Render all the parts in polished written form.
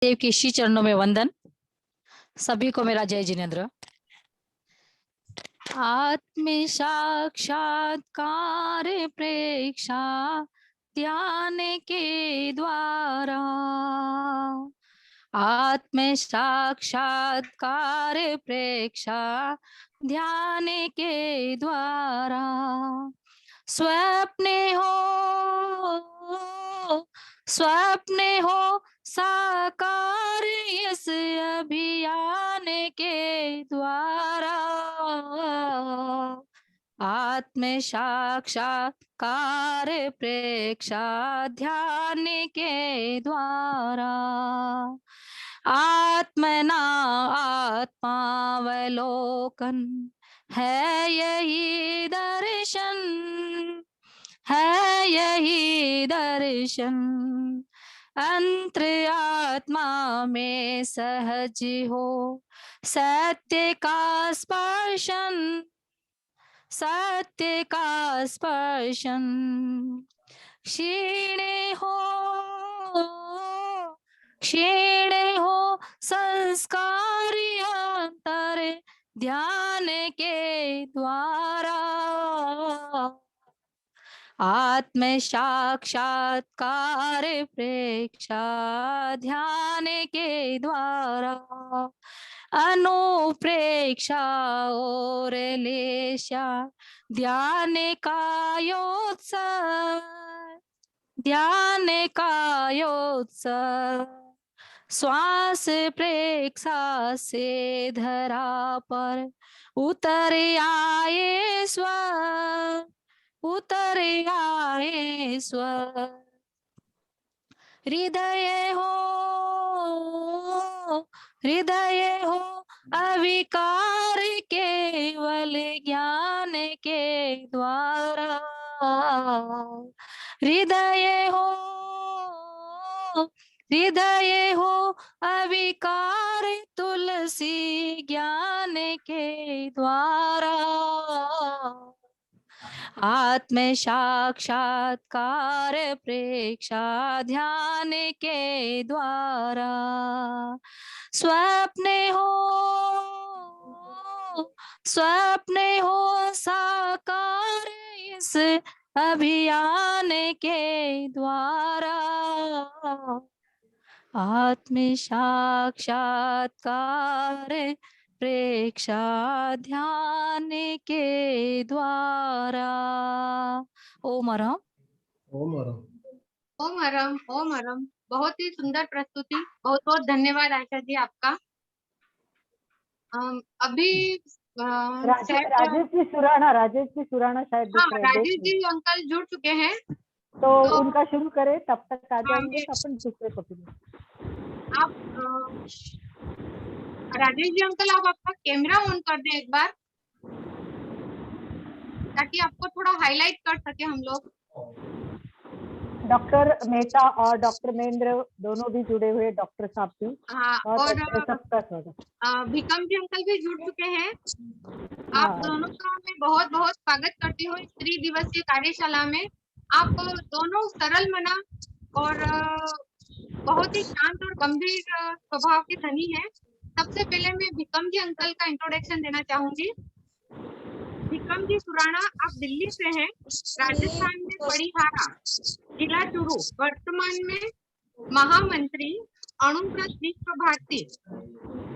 देव के श्री चरणों में वंदन। सभी को मेरा जय जिनेन्द्र। आत्म साक्षात्कार प्रेक्षा ध्यान के द्वारा, आत्म साक्षात्कार प्रेक्षा ध्यान के द्वारा, स्वप्ने हो साकार इस अभियान के द्वारा, आत्म साक्षात्कार प्रेक्षा ध्यान के द्वारा, आत्मना आत्मावलोकन है यही दर्शन, है यही दर्शन, अंतर आत्मा में सहज हो सत्य का स्पर्शन, सत्य का स्पर्शन, क्षीण हो संस्कार अंतर ध्यान के द्वारा, आत्म साक्षात्कार प्रेक्षा ध्यान के द्वारा, अनुप्रेक्षा और लेशा ध्यान का योत्सव, ध्यान का योत्सव, श्वास प्रेक्षा से धरा पर उतर आए स्वर, उतर आए स्वर, हृदय हो अविकार केवल ज्ञान के द्वारा, हृदय हो अविकार तुलसी ज्ञान के द्वारा, आत्म साक्षात्कार प्रेक्षा ध्यान के द्वारा, स्वप्ने हो साकार इस अभियान के द्वारा, आत्म साक्षात्कार प्रेक्षा ध्यान के द्वारा। ओम हरम। ओम हरम। ओम हरम। ओम हरम। बहुत ही सुंदर प्रस्तुति, बहुत बहुत धन्यवाद आशा जी आपका। अभी राजेश जी सुराना शायद दिख रहे हैं। राजेश जी अंकल जुड़ चुके हैं, तो उनका शुरू करें, तब तक आ जाएंगे तो अपन दूसरे पकड़ेंगे। आप राजेश जी अंकल, आप आपका कैमरा ऑन कर दें एक बार, ताकि आपको थोड़ा हाईलाइट कर सके हम लोग। डॉक्टर मेहता और डॉक्टर महेंद्र दोनों भी जुड़े हुए, डॉक्टर साहब भी। हाँ, और भिकम जी अंकल भी जुड़ चुके हैं। आप दोनों का मैं बहुत बहुत स्वागत करती हूँ इस त्रिदिवसीय कार्यशाला में। आप दोनों सरल मना और बहुत ही शांत और गंभीर स्वभाव के धनी हैं। सबसे पहले मैं भिकम जी अंकल का इंट्रोडक्शन देना चाहूंगी। भिकम जी सुराना, आप दिल्ली से हैं, राजस्थान में पड़ीहारा जिला चूरू, वर्तमान में महामंत्री अणुव्रत विश्व भारती,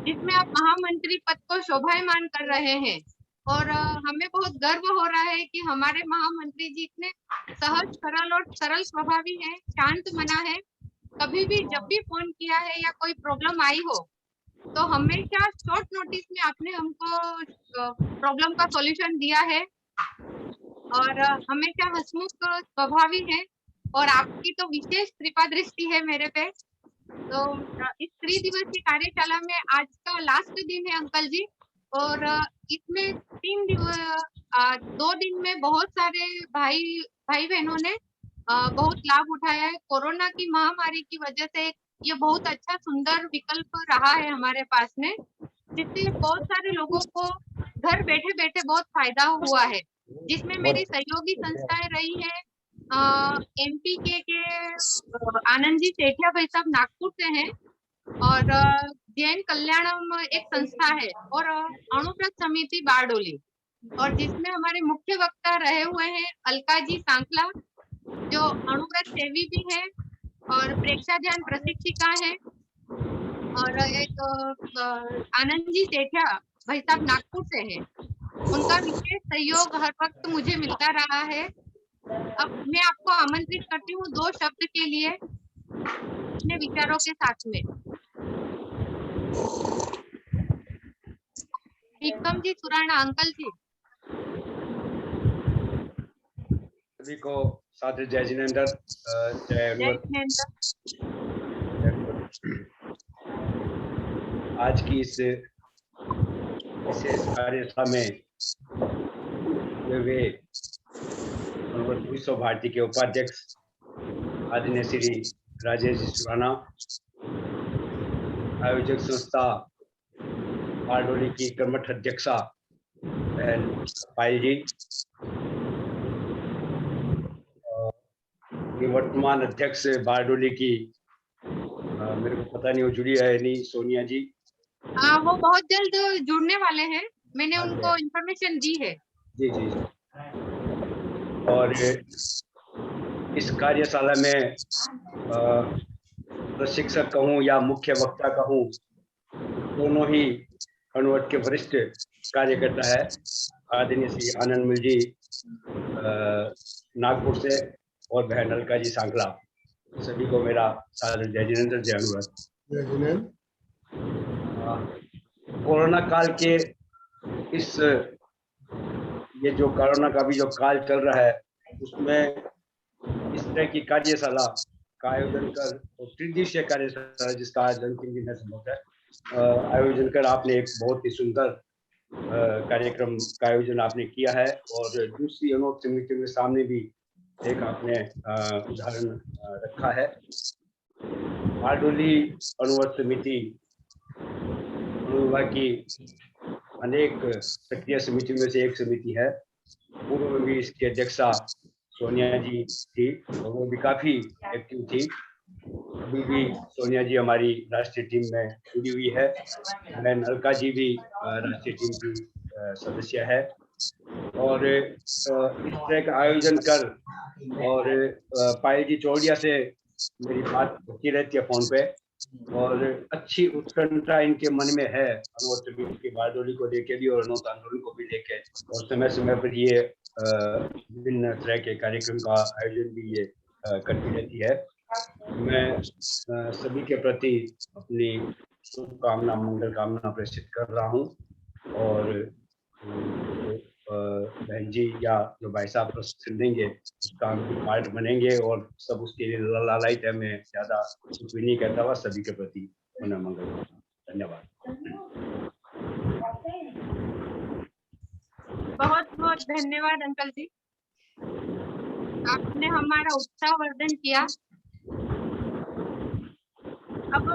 जिसमें आप महामंत्री पद को शोभायमान कर रहे हैं। और हमें बहुत गर्व हो रहा है कि हमारे महामंत्री जी इतने सहज सरल और सरल स्वभावी हैं, शांत मना है। कभी भी जब भी फोन किया है या कोई प्रॉब्लम आई हो तो हमेशा शॉर्ट नोटिस में आपने हमको प्रॉब्लम का सॉल्यूशन दिया है, और हमेशा हंसमुख स्वभावी है, और आपकी तो विशेष कृपा दृष्टि है मेरे पे। तो इस त्रिदिवसीय कार्यशाला में आज का लास्ट दिन है अंकल जी, और इसमें 2 दिन में बहुत सारे भाई बहनों ने बहुत लाभ उठाया है। कोरोना की महामारी की वजह से ये बहुत अच्छा सुंदर विकल्प रहा है हमारे पास में, जिससे बहुत सारे लोगों को घर बैठे बैठे बहुत फायदा हुआ है, जिसमें मेरी सहयोगी संस्थाएं रही है। एमपी के आनंद जी सेठिया भाई साहब नागपुर से हैं, और जैन कल्याणम एक संस्था है, और अणुव्रत समिति बारडोली, और जिसमें हमारे मुख्य वक्ता रहे हुए हैं अलका जी सांकला, जो अणुव्रत सेवी भी है और प्रेक्षा ध्यान प्रशिक्षिका है, और एक आनंद जी सेठिया भाई साहब नागपुर से है। उनका विशेष सहयोग हर वक्त मुझे मिलता रहा है। अब मैं आपको आमंत्रित करती हूँ 2 शब्द के लिए अपने विचारों के साथ में। विक्रम जी सुराणा अंकल जी। सभी को सादर जय जिनेंद्र, जय अनुवत। आज की इस विशेष कार्यशाला में वे अनुवत विश्व भारती के उपाध्यक्ष आदरणीय श्री राजेश जी सुराणा, आयोजक संस्था बारडोली की कर्मठ अध्यक्षा बहन पायल जी, वर्तमान अध्यक्ष बारडोली की मेरे को पता नहीं वो जुड़ी है नहीं, सोनिया जी। वो बहुत जल्द जुड़ने वाले हैं, मैंने उनको इंफॉर्मेशन दी है। जी जी। और इस कार्यशाला में प्रशिक्षक कहूँ या मुख्य वक्ता कहूँ, दोनों ही अनुवत के वरिष्ठ कार्यकर्ता है। आदरणीय श्री आनंद मिल जी नागपुर से और बहन अलका जी सांकला, सभी को मेरा सादर जय जिनेंद्र, जय अनुवत। जय जिनेंद्र। कोरोना काल के इस ये जो कोरोना का भी जो काल चल रहा है, उसमें इस तरह की कार्यशाला का आयोजन कर और त्रिदिवसीय कार्यशाला जिसका आयोजन 3 दिन संभव है, आयोजन कर आपने एक बहुत ही सुंदर कार्यक्रम का आयोजन आपने किया है। और दूसरी अनुवत समिति के सामने भी एक आपने उदाहरण रखा है। बारडोली अनुवत समिति की अनेक सक्रिय समिति में से एक समिति है। पूर्व में भी इसकी अध्यक्षा सोनिया जी थी और वो भी काफी एक्टिव थी। अभी भी सोनिया जी हमारी राष्ट्रीय टीम में जुड़ी हुई है। बहन अलका जी भी राष्ट्रीय टीम की सदस्य है। और इस तरह का आयोजन कर, और पायल जी चौड़िया से मेरी बात होती रहती है फोन पे, और अच्छी उत्कंठा इनके मन में है अनुवत समिति की बारडोली को लेके भी और अनुवत आंदोलन को भी लेके, और समय समय पर ये विभिन्न तरह के कार्यक्रम का आयोजन भी ये करती रहती है। मैं सभी के प्रति अपनी शुभकामना मंगल कामना प्रेषित कर रहा हूँ। और बहन जी या जो भाई साहब प्रशिक्षण देंगे उसका हम भी पार्ट बनेंगे, और सब उसके लिए लालायित है। मैं ज्यादा कुछ भी नहीं कहता हुआ सभी के प्रति पुनः मंगल। धन्यवाद। बहुत बहुत धन्यवाद अंकल जी, आपने हमारा उत्साह वर्धन किया। अब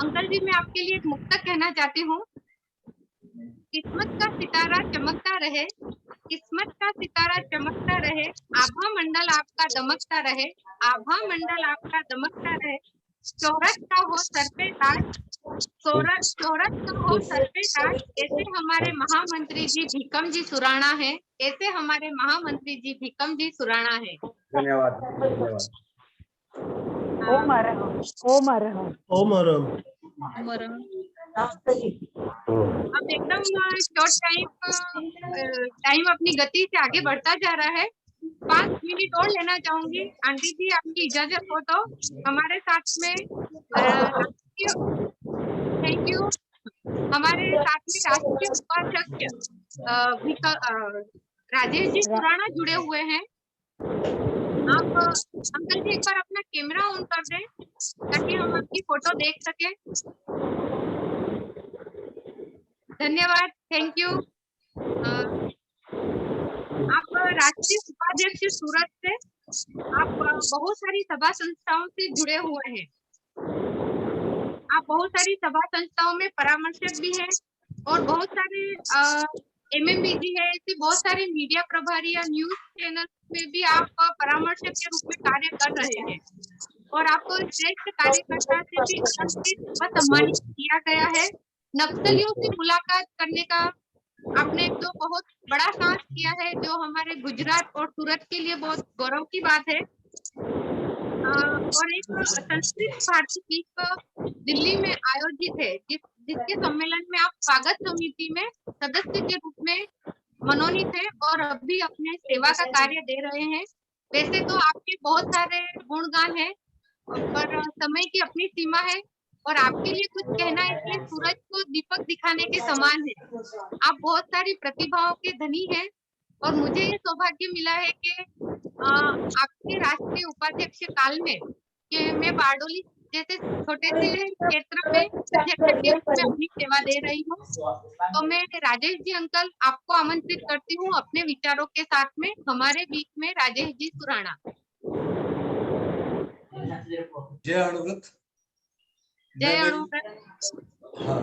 अंकल जी मैं आपके लिए एक मुक्तक कहना चाहती हूँ। किस्मत का सितारा चमकता रहे, किस्मत का सितारा चमकता रहे, आभा मंडल आपका दमकता रहे, आभा मंडल आपका दमकता रहे, शोहरत का हो सर पे ताज, शोहरत का हो सर पे ताज। ऐसे हमारे महामंत्री जी भीकम जी सुराणा है, ऐसे हमारे महामंत्री जी भीकम जी सुराणा है। धन्यवाद। धन्यवाद। ओम अरहम, ओम अरहम, ओम अरहम। अब एकदम शॉर्ट टाइम अपनी गति से आगे बढ़ता जा रहा है। 5 मिनट और लेना चाहूंगी। आंटी जी आपकी इजाजत हो तो हमारे साथ में थैंक यू, हमारे साथ में राष्ट्रीय उपाध्यक्ष राजेश जी सुराणा जुड़े हुए हैं। आप अंकल जी एक बार अपना कैमरा ऑन कर दें ताकि हम आपकी फोटो देख सके। धन्यवाद, थैंक यू। आप राष्ट्रीय उपाध्यक्ष सूरत से, आप बहुत सारी सभा संस्थाओं से जुड़े हुए हैं। आप बहुत सारी सभा संस्थाओं में परामर्शक भी हैं और बहुत सारे MMBG है, ऐसे बहुत सारे मीडिया प्रभारी या न्यूज चैनल में भी आप परामर्शक के रूप में कार्य कर रहे हैं। और आपको श्रेष्ठ कार्यकर्ता से भी अलंकृत व सम्मानित किया गया है। नक्सलियों से मुलाकात करने का आपने तो बहुत बड़ा साहस किया है, जो हमारे गुजरात और सूरत के लिए बहुत गौरव की बात है। और एक संस्कृत भारती विश्व दिल्ली में आयोजित है, जिसके सम्मेलन में आप स्वागत समिति में सदस्य के रूप में मनोनीत है और अभी अपने सेवा का कार्य दे रहे हैं। वैसे तो आपके बहुत सारे गुणगान हैं, पर समय की अपनी सीमा है और आपके लिए कुछ कहना है कि सूरज को दीपक दिखाने के समान है। आप बहुत सारी प्रतिभाओं के धनी हैं और मुझे ये सौभाग्य मिला है कि आपके राष्ट्रीय उपाध्यक्ष काल में कि मैं बारडोली जैसे छोटे से क्षेत्र में अध्यक्ष के रूप में अपनी सेवा दे रही हूँ। तो मैं राजेश जी अंकल आपको आमंत्रित करती हूँ अपने विचारों के साथ में। हमारे बीच में राजेश जी सुराणा। जय अनुव्रत। जय अनुव्रत। हाँ,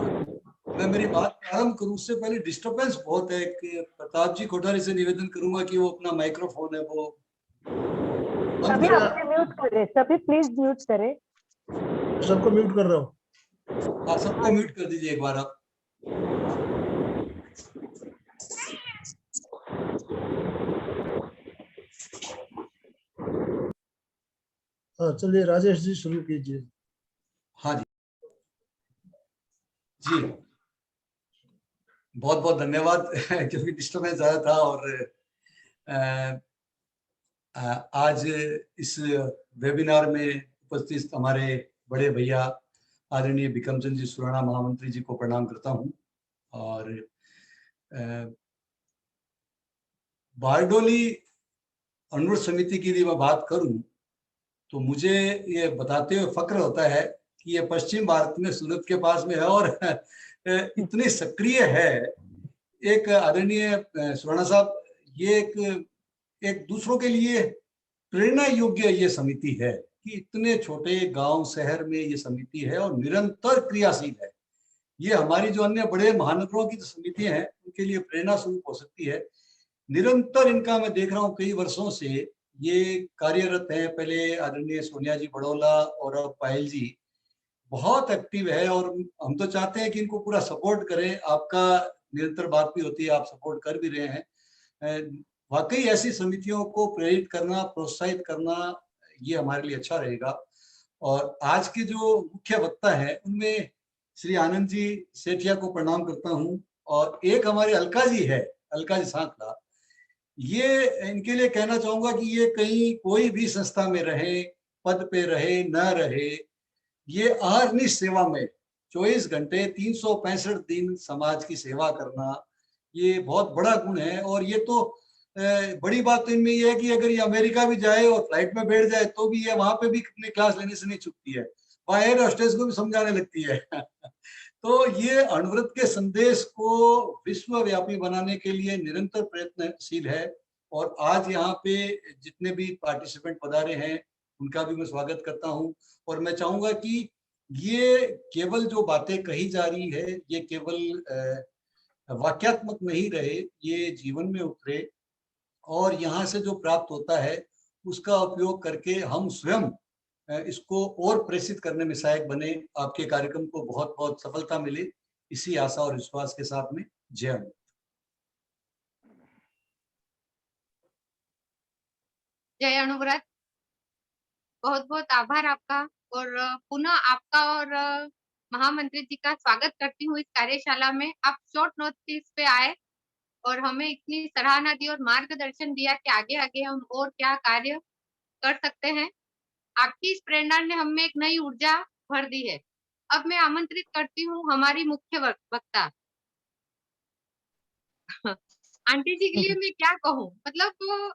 मैं मेरी बात प्रारंभ करूं उससे पहले डिस्टरबेंस बहुत है कि प्रताप जी कोठारी से निवेदन करूंगा कि वो अपना माइक्रोफोन है वो सभी अपने म्यूट करें, सभी प्लीज म्यूट करें। सबको म्यूट कर रहा हूँ। हाँ, सबको म्यूट कर दीजिए एक बार आप। हाँ चलिए राजेश जी शुरू कीजिए। हाँ जी जी, बहुत बहुत धन्यवाद क्योंकि डिस्टर्बेंस ज्यादा था और आज इस वेबिनार में उपस्थित हमारे बड़े भैया आदरणीय बिक्रम चंद्र जी सुराणा महामंत्री जी को प्रणाम करता हूं। और बारडोली अनुरोध समिति की यदि मैं बात करूं तो मुझे ये बताते हुए फक्र होता है कि ये पश्चिम भारत में सूरत के पास में है और इतनी सक्रिय है। एक आदरणीय सुराणा साहब, ये एक दूसरों के लिए प्रेरणा योग्य ये समिति है कि इतने छोटे गांव शहर में ये समिति है और निरंतर क्रियाशील है। ये हमारी जो अन्य बड़े महानगरों की जो समितियां हैं उनके लिए प्रेरणा स्वरूप हो सकती है। निरंतर इनका मैं देख रहा हूँ कई वर्षों से ये कार्यरत है। पहले आदरणीय सोनिया जी बड़ौला और अब पायल जी बहुत एक्टिव है और हम तो चाहते हैं कि इनको पूरा सपोर्ट करें। आपका निरंतर बात भी होती है, आप सपोर्ट कर भी रहे हैं। वाकई ऐसी समितियों को प्रेरित करना, प्रोत्साहित करना, ये हमारे लिए अच्छा रहेगा। और आज के जो मुख्य वक्ता है उनमें श्री आनंद जी सेठिया को प्रणाम करता हूँ और एक हमारे अलका जी है, अलका जी सांकला। ये इनके लिए कहना चाहूंगा कि ये कहीं कोई भी संस्था में रहे, पद पे रहे न रहे, ये अहर्निश सेवा में 24 घंटे 365 दिन समाज की सेवा करना, ये बहुत बड़ा गुण है। और ये तो बड़ी बात तो इनमें ये है कि अगर ये अमेरिका भी जाए और फ्लाइट में बैठ जाए तो भी ये वहां पे भी अपनी क्लास लेने से नहीं चुकती है, वहां एयर होस्टेस को भी समझाने लगती है तो ये अनुव्रत के संदेश को विश्वव्यापी बनाने के लिए निरंतर प्रयत्नशील है। और आज यहाँ पे जितने भी पार्टिसिपेंट पधारे हैं उनका भी मैं स्वागत करता हूँ। और मैं चाहूंगा कि ये केवल जो बातें कही जा रही है ये केवल वाक्यात्मक नहीं रहे, ये जीवन में उतरे और यहाँ से जो प्राप्त होता है उसका उपयोग करके हम स्वयं इसको और प्रेषित करने में सहायक बने। आपके कार्यक्रम को बहुत बहुत सफलता मिले, इसी आशा और विश्वास के साथ में जय अनुव्रत। जय अनुव्रत। बहुत बहुत आभार आपका और पुनः आपका और महामंत्री जी का स्वागत करती हूँ इस कार्यशाला में। आप शॉर्ट नोटिस पे आए और हमें इतनी सराहना दी और मार्गदर्शन दिया कि आगे आगे हम और क्या कार्य कर सकते हैं। आपकी इस प्रेरणा ने हमें एक नई ऊर्जा भर दी है। अब मैं आमंत्रित करती हूँ हमारी मुख्य वक्ता आंटी जी के लिए मैं क्या कहूँ, मतलब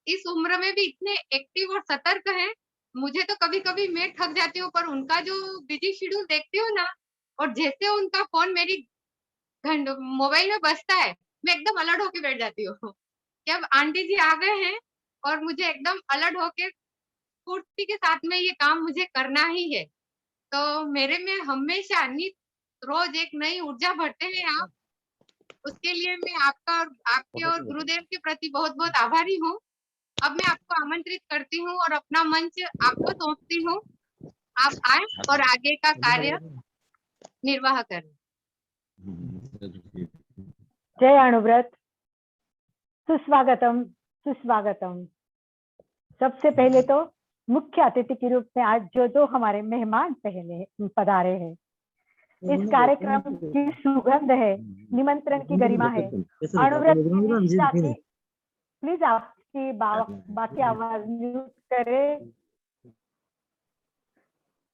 इस उम्र में भी इतने एक्टिव और सतर्क हैं। मुझे तो कभी कभी मैं थक जाती हूँ, पर उनका जो बिजी शेड्यूल देखती हूँ ना, और जैसे उनका फोन मेरी मोबाइल में बजता है मैं एकदम अलर्ट होके बैठ जाती हूँ कि अब आंटी जी आ गए हैं और मुझे एकदम अलर्ट होके स्फूर्ति के साथ में ये काम मुझे करना ही है। तो मेरे में हमेशा रोज एक नई ऊर्जा भरते हैं आप, उसके लिए मैं आपका और आपके और गुरुदेव के प्रति बहुत बहुत आभारी हूँ। अब मैं आपको आमंत्रित करती हूँ और अपना मंच आपको सौंपती हूँ। आप आए और आगे का कार्य निर्वाह करें। जय अणुव्रत, सुस्वागतम सुस्वागतम। सबसे पहले तो मुख्य अतिथि के रूप में आज जो हमारे मेहमान पहले पधारे हैं, इस कार्यक्रम की सुगंध है, निमंत्रण की गरिमा है। अणुव्रत की निष्ठा की, प्लीज आपकी बाकी आवाज म्यूट करें।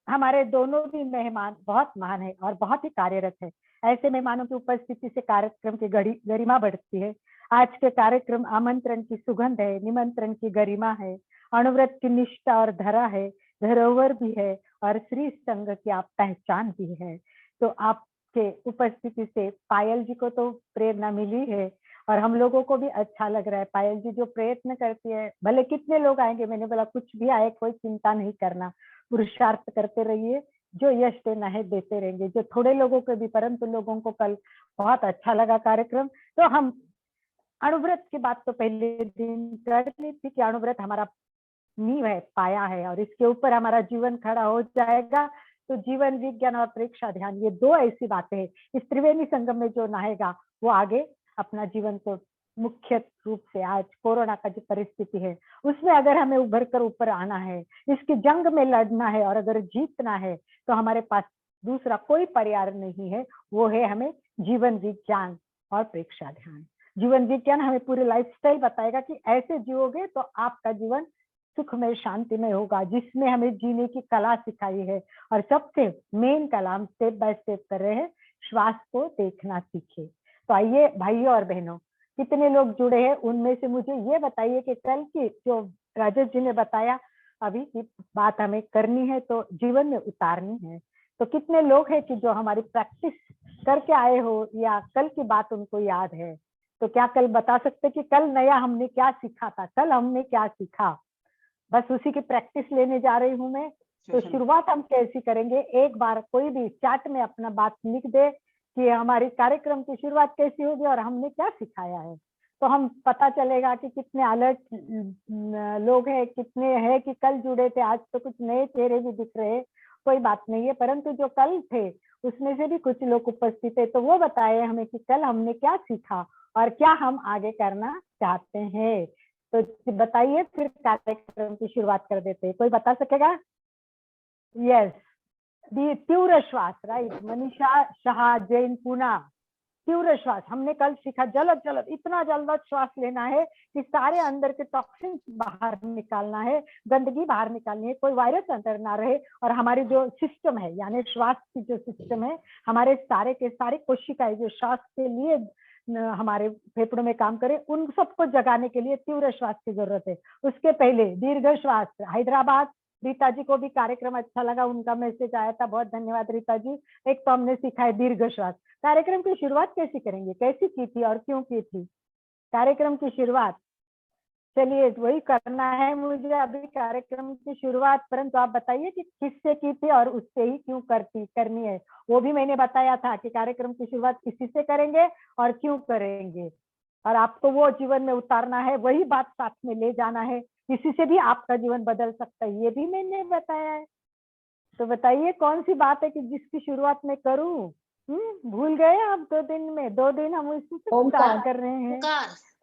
हमारे दोनों भी मेहमान बहुत महान है और बहुत ही कार्यरत है। ऐसे मेहमानों की उपस्थिति से कार्यक्रम की गरिमा बढ़ती है। आज के कार्यक्रम आमंत्रण की सुगंध है, निमंत्रण की गरिमा है, अणुव्रत की निष्ठा और धरा है, धरोहर भी है और श्री संघ की आप पहचान भी है। तो आपके उपस्थिति से पायल जी को तो प्रेरणा मिली है और हम लोगों को भी अच्छा लग रहा है। पायल जी जो प्रयत्न करती है, भले कितने लोग आएंगे, मैंने बोला कुछ भी आए कोई चिंता नहीं करना, पुरुषार्थ करते रहिए, जो यश देना है देते रहेंगे, जो थोड़े लोगों को भी, परंतु लोगों को कल बहुत अच्छा लगा कार्यक्रम। तो हम अणुव्रत की बात तो पहले दिन कर ली थी कि अणुव्रत हमारा नींव है, पाया है और इसके ऊपर हमारा जीवन खड़ा हो जाएगा। तो जीवन विज्ञान और प्रेक्षा ध्यान, ये दो ऐसी बातें हैं, इस त्रिवेणी संगम में जो नहाएगा वो आगे अपना जीवन को मुख्य रूप से आज कोरोना का जो परिस्थिति है उसमें अगर हमें उभर कर ऊपर आना है, इसकी जंग में लड़ना है और अगर जीतना है तो हमारे पास दूसरा कोई पर्याय नहीं है, वो है हमें जीवन विज्ञान और प्रेक्षा ध्यान। जीवन विज्ञान हमें पूरी लाइफस्टाइल बताएगा कि ऐसे जियोगे तो आपका जीवन सुखमय शांतिमय होगा, जिसमें हमें जीने की कला सिखाई है। और सबसे मेन कला हम स्टेप बाय स्टेप कर रहे हैं, श्वास को देखना सीखे। तो आइए भाइयों और बहनों, कितने लोग जुड़े हैं उनमें से मुझे ये बताइए कि कल की जो राजेश जी ने बताया अभी की बात हमें करनी है तो जीवन में उतारनी है। तो कितने लोग हैं कि जो हमारी प्रैक्टिस करके आए हो या कल की बात उनको याद है? तो क्या कल बता सकते कि कल नया हमने क्या सीखा था, कल हमने क्या सीखा? बस उसी की प्रैक्टिस लेने जा रही हूँ मैं। तो शुरुआत हम कैसी करेंगे, एक बार कोई भी चैट में अपना बात लिख दे कि हमारी कार्यक्रम की शुरुआत कैसी होगी और हमने क्या सिखाया है, तो हम पता चलेगा कि कितने अलर्ट लोग हैं, कितने हैं कि कल जुड़े थे। आज तो कुछ नए चेहरे भी दिख रहे हैं, कोई बात नहीं है, परंतु जो कल थे उसमें से भी कुछ लोग उपस्थित है, तो वो बताए हमें कि कल हमने क्या सीखा और क्या हम आगे करना चाहते हैं। तो बताइए, फिर कार्यक्रम की शुरुआत कर देते हैं। कोई बता सकेगा? यस, तीव्र श्वास, राइट। मनीषा शाह, जैन, पूना। तीव्र श्वास हमने कल सीखा, जलद जलद, इतना जल्द श्वास लेना है कि सारे अंदर के टॉक्सिन्स बाहर निकालना है, गंदगी बाहर निकालनी है, कोई वायरस अंदर ना रहे और हमारी जो सिस्टम है, यानी श्वास की जो सिस्टम है, हमारे सारे के सारे कोशिकाएं जो श्वास के लिए हमारे फेफड़ों में काम करे, उन सबको जगाने के लिए तीव्र श्वास की जरूरत है। उसके पहले दीर्घ श्वास। हैदराबाद, रीता जी को भी कार्यक्रम अच्छा लगा, उनका मैसेज आया था, बहुत धन्यवाद रीता जी। एक तो हमने सीखा है दीर्घ श्वास। कार्यक्रम की शुरुआत कैसी करेंगे, कैसी की थी और क्यों की थी कार्यक्रम की शुरुआत? चलिए वही करना है मुझे अभी कार्यक्रम की शुरुआत, परंतु आप बताइए कि किससे की थी और उससे ही क्यों करनी है। वो भी मैंने बताया था कि कार्यक्रम की शुरुआत इसी से करेंगे और क्यों करेंगे, और आपको वो जीवन में उतारना है, वही बात साथ में ले जाना है, इसी से भी आपका जीवन बदल सकता है, ये भी मैंने बताया है। तो बताइए कौन सी बात है कि जिसकी शुरुआत मैं करूं? भूल गए आप? 2 दिन हम इसी से स्टार्ट कर रहे हैं।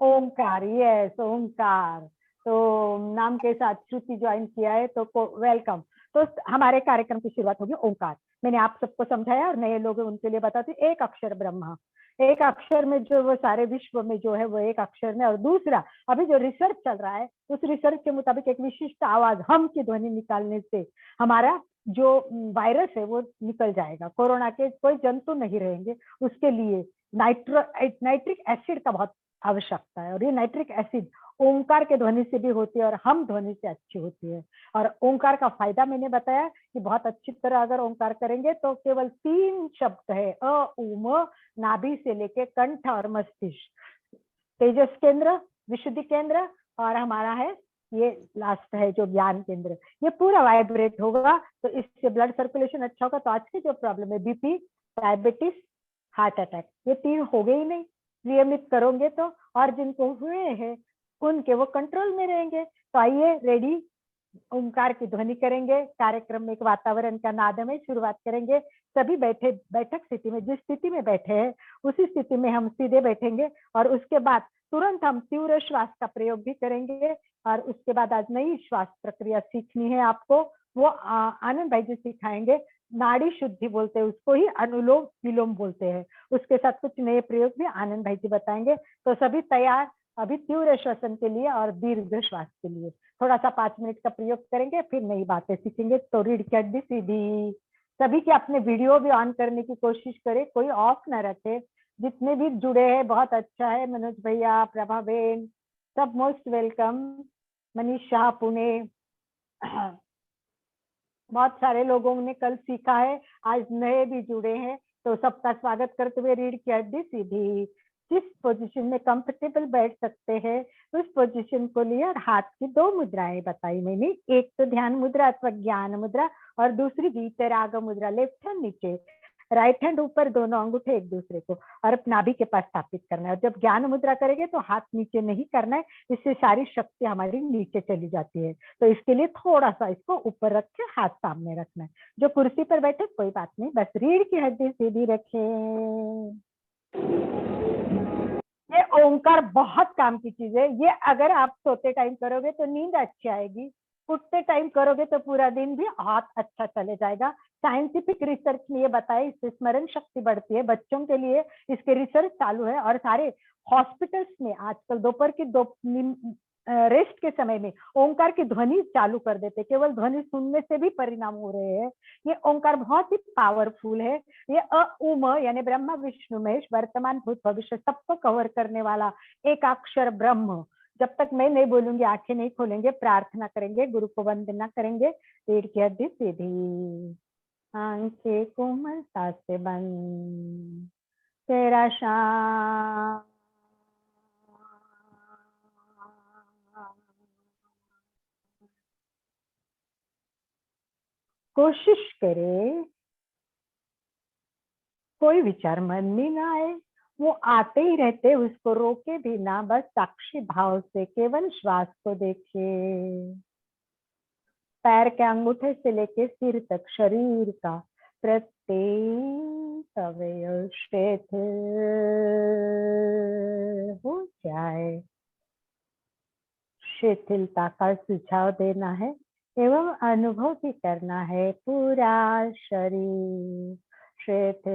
ओंकार, यस ओंकार। तो नाम के साथ श्रुति ज्वाइन किया है तो वेलकम। तो हमारे कार्यक्रम की शुरुआत होगी ओंकार। मैंने आप सबको समझाया और नए लोग उनके लिए बताती, एक अक्षर ब्रह्मा, एक अक्षर में जो वो सारे विश्व में जो है वो एक अक्षर में। और दूसरा, अभी जो रिसर्च चल रहा है उस रिसर्च के मुताबिक एक विशिष्ट आवाज हम की ध्वनि निकालने से हमारा जो वायरस है वो निकल जाएगा, कोरोना के कोई जंतु नहीं रहेंगे। उसके लिए नाइट्रिक एसिड का बहुत आवश्यकता है, और ये नाइट्रिक एसिड ओंकार के ध्वनि से भी होती है और हम ध्वनि से अच्छी होती है। और ओंकार का फायदा मैंने बताया कि बहुत अच्छी तरह अगर ओंकार करेंगे तो केवल 3 शब्द है, अ उ म, नाभि से लेके कंठ और मस्तिष्क, तेजस केंद्र, विशुद्धि केंद्र और हमारा है ये लास्ट है जो ज्ञान केंद्र, ये पूरा वाइब्रेट होगा। तो इससे ब्लड सर्कुलेशन अच्छा होगा। तो आज की जो प्रॉब्लम है बीपी, डायबिटीज, हार्ट अटैक, ये 3 हो गए ही नहीं नियमित करोगे तो। और जिनको हुए हैं उनके वो कंट्रोल में रहेंगे। तो आइए रेडी, ओंकार की ध्वनि करेंगे। कार्यक्रम में एक वातावरण का नादमय शुरुआत करेंगे। सभी बैठे बैठक स्थिति में, जिस स्थिति में बैठे हैं उसी स्थिति में हम सीधे बैठेंगे और उसके बाद तुरंत हम तीव्र श्वास का प्रयोग भी करेंगे। और उसके बाद आज नई श्वास प्रक्रिया सीखनी है आपको, वो आनंद भाई जी सिखाएंगे। नाड़ी शुद्धि बोलते हैं उसको ही, अनुलोम विलोम बोलते हैं। उसके साथ कुछ नए प्रयोग भी आनंद भाई जी बताएंगे। तो सभी तैयार अभी तीव्र श्वसन के लिए और दीर्घ श्वास के लिए। थोड़ा सा 5 मिनट का प्रयोग करेंगे, फिर नई बातें सीखेंगे। तो रीढ़ की हड्डी सीधी। सभी के अपने वीडियो भी ऑन करने की कोशिश करें, कोई ऑफ ना रखे। जितने भी जुड़े हैं बहुत अच्छा है। मनोज भैया, प्रभा बेन, सब मोस्ट वेलकम। मनीष शाह पुणे, बहुत सारे लोगों ने कल सीखा है, आज नए भी जुड़े हैं। तो सबका स्वागत करते हुए रीढ़ की हड्डी सीधी। जिस पोजीशन में कंफर्टेबल बैठ सकते हैं उस पोजीशन को लिए और हाथ की 2 मुद्राएं बताई मैंने। एक तो ध्यान मुद्रा अथवा ज्ञान मुद्रा और दूसरी वीतराग मुद्रा। लेफ्ट हैंड नीचे, राइट हैंड ऊपर, दोनों अंगूठे एक दूसरे को और नाभि के पास स्थापित करना है। और जब ज्ञान मुद्रा करेंगे तो हाथ नीचे नहीं करना है, इससे सारी शक्ति हमारी नीचे चली जाती है। तो इसके लिए थोड़ा सा इसको ऊपर रख के हाथ सामने रखना है। जो कुर्सी पर बैठे कोई बात नहीं, बस रीढ़ की हड्डी सीधी रखें। ये ओंकार बहुत काम की चीज है। ये अगर आप सोते टाइम करोगे तो नींद अच्छी आएगी, उठते टाइम करोगे तो पूरा दिन भी हाथ अच्छा चले जाएगा। साइंटिफिक रिसर्च में ये बताया, इससे स्मरण शक्ति बढ़ती है। बच्चों के लिए इसके रिसर्च चालू है और सारे हॉस्पिटल्स में आजकल दोपहर की रेस्ट के समय में ओंकार की ध्वनि चालू कर देते। केवल ध्वनि सुनने से भी परिणाम हो रहे हैं। ये ओंकार बहुत ही पावरफुल है। ये उम यानी ब्रह्मा विष्णु महेश, वर्तमान भूत भविष्य सबको कवर करने वाला एक अक्षर ब्रह्म। जब तक मैं नहीं बोलूंगी आंखें नहीं खोलेंगे, प्रार्थना करेंगे, गुरु को वंदना करेंगे। रीढ़ की हड्डी सीधी, आंखें कोमलता से बंद, तेरा शाम कोशिश करे कोई विचार मन में ना आए, वो आते ही रहते, उसको रोके भी ना, बस साक्षी भाव से केवल श्वास को देखे। पैर के अंगूठे से लेके सिर तक शरीर का प्रत्येक अवयव शिथिल हो जाए। शिथिलता का सुझाव देना है एवं अनुभव भी करना है। पूरा शरीर शिथिल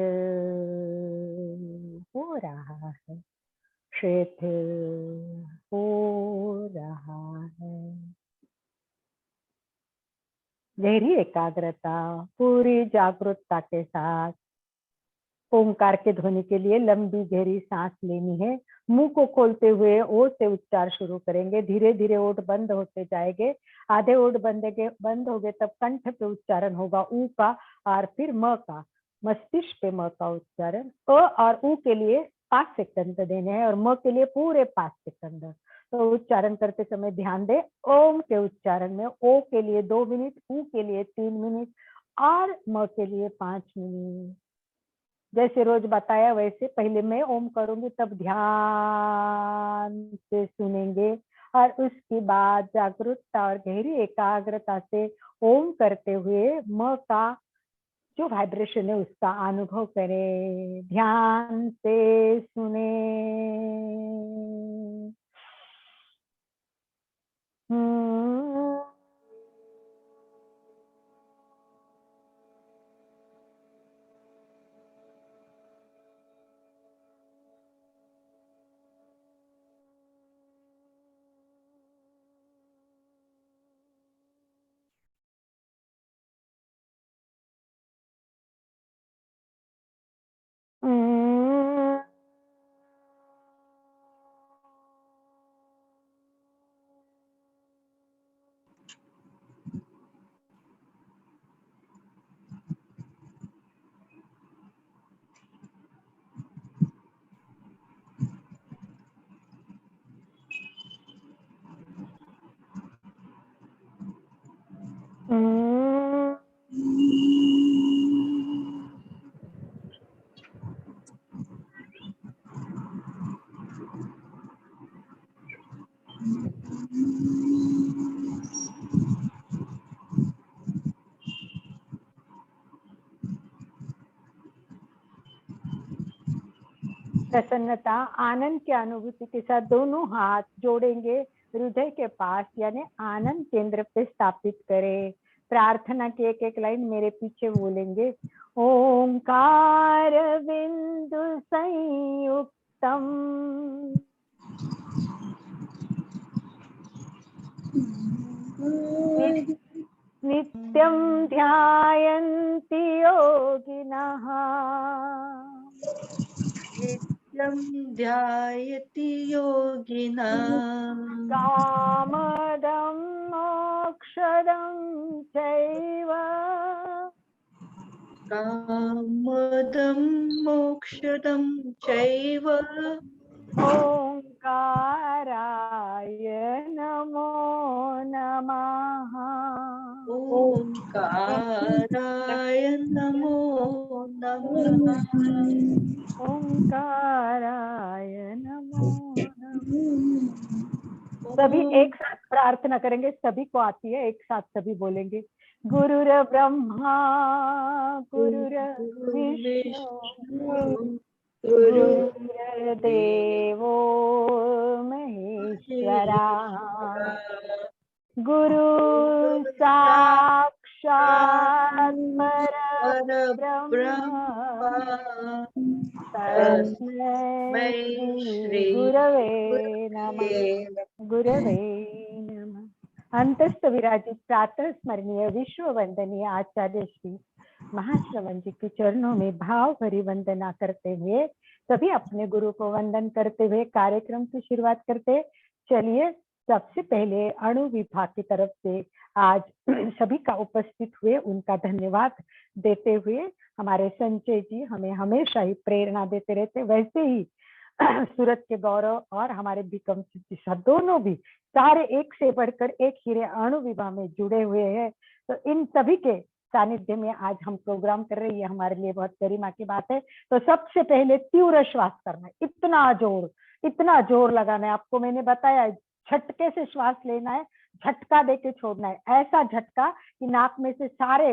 हो रहा है, शिथिल हो रहा है। गहरी एकाग्रता, पूरी जागरूकता के साथ ओंकार के ध्वनि के लिए लंबी गहरी सांस लेनी है। मुंह को खोलते हुए ओ से उच्चार शुरू करेंगे। धीरे धीरे ओठ बंद होते जाएंगे। आधे ओठ बंद हो गए तब कंठ पे उच्चारण होगा ऊ का, और फिर म का, मस्तिष्क पे म का उच्चारण। अ और ऊ के लिए 5 सेकंड देने हैं और म के लिए पूरे 5 सेकंड। तो उच्चारण करते समय ध्यान दे, ओम के उच्चारण में ओ के लिए 2 मिनट, ऊ के लिए 3 मिनट और म के लिए 5 मिनट। जैसे रोज बताया वैसे पहले मैं ओम करूंगी तब ध्यान से सुनेंगे और उसके बाद जागरूकता और गहरी एकाग्रता से ओम करते हुए म का जो वाइब्रेशन है उसका अनुभव करें। ध्यान से सुने। प्रसन्नता आनंद की अनुभूति के साथ दोनों हाथ जोड़ेंगे हृदय के पास, यानी आनंद केंद्र पे स्थापित करें। प्रार्थना की एक एक लाइन मेरे पीछे बोलेंगे। ओंकार बिंदु संयुक्तम नित्यं ध्यायन्ति योगिनः नित्यं ध्यायति योगिनः कामदं मोक्षदं चैव कामदं मोक्षदं चैव ओंकाराय नमो नमः। ओंकाराय नमो नमः। ओंकाराय नमो नमः। सभी एक साथ प्रार्थना करेंगे, सभी को आती है, एक साथ सभी बोलेंगे। गुरुर ब्रह्मा गुरुर विष्णु गुरुर्देवो महेश्वरा गुरु साक्षात् परब्रह्म तस्मै श्री गुरवे नमः। गुरवे नमः। अंतस्थ विराजित प्रातः स्मरणीय विश्व वंदनीय आचार्य श्री महाश्रवण जी के चरणों में भाव भरी वंदना करते हुए सभी अपने गुरु को वंदन करते हुए कार्यक्रम की शुरुआत करते। चलिए सबसे पहले अणु विभाग की तरफ से आज सभी का उपस्थित हुए उनका धन्यवाद देते हुए, हमारे संजय जी हमें हमेशा ही प्रेरणा देते रहते, वैसे ही सूरत के गौरव और हमारे बिकम जी दोनों भी सारे एक से बढ़कर एक हीरे अणु विभाग में जुड़े हुए हैं। तो इन सभी के सानिध्य में आज हम प्रोग्राम कर रहे हैं, ये हमारे लिए बहुत गरिमा की बात है। तो सबसे पहले तीव्र श्वास करना है, इतना जोर लगाना है। आपको मैंने बताया झटके से श्वास लेना है, झटका देके छोड़ना है, ऐसा झटका कि नाक में से सारे,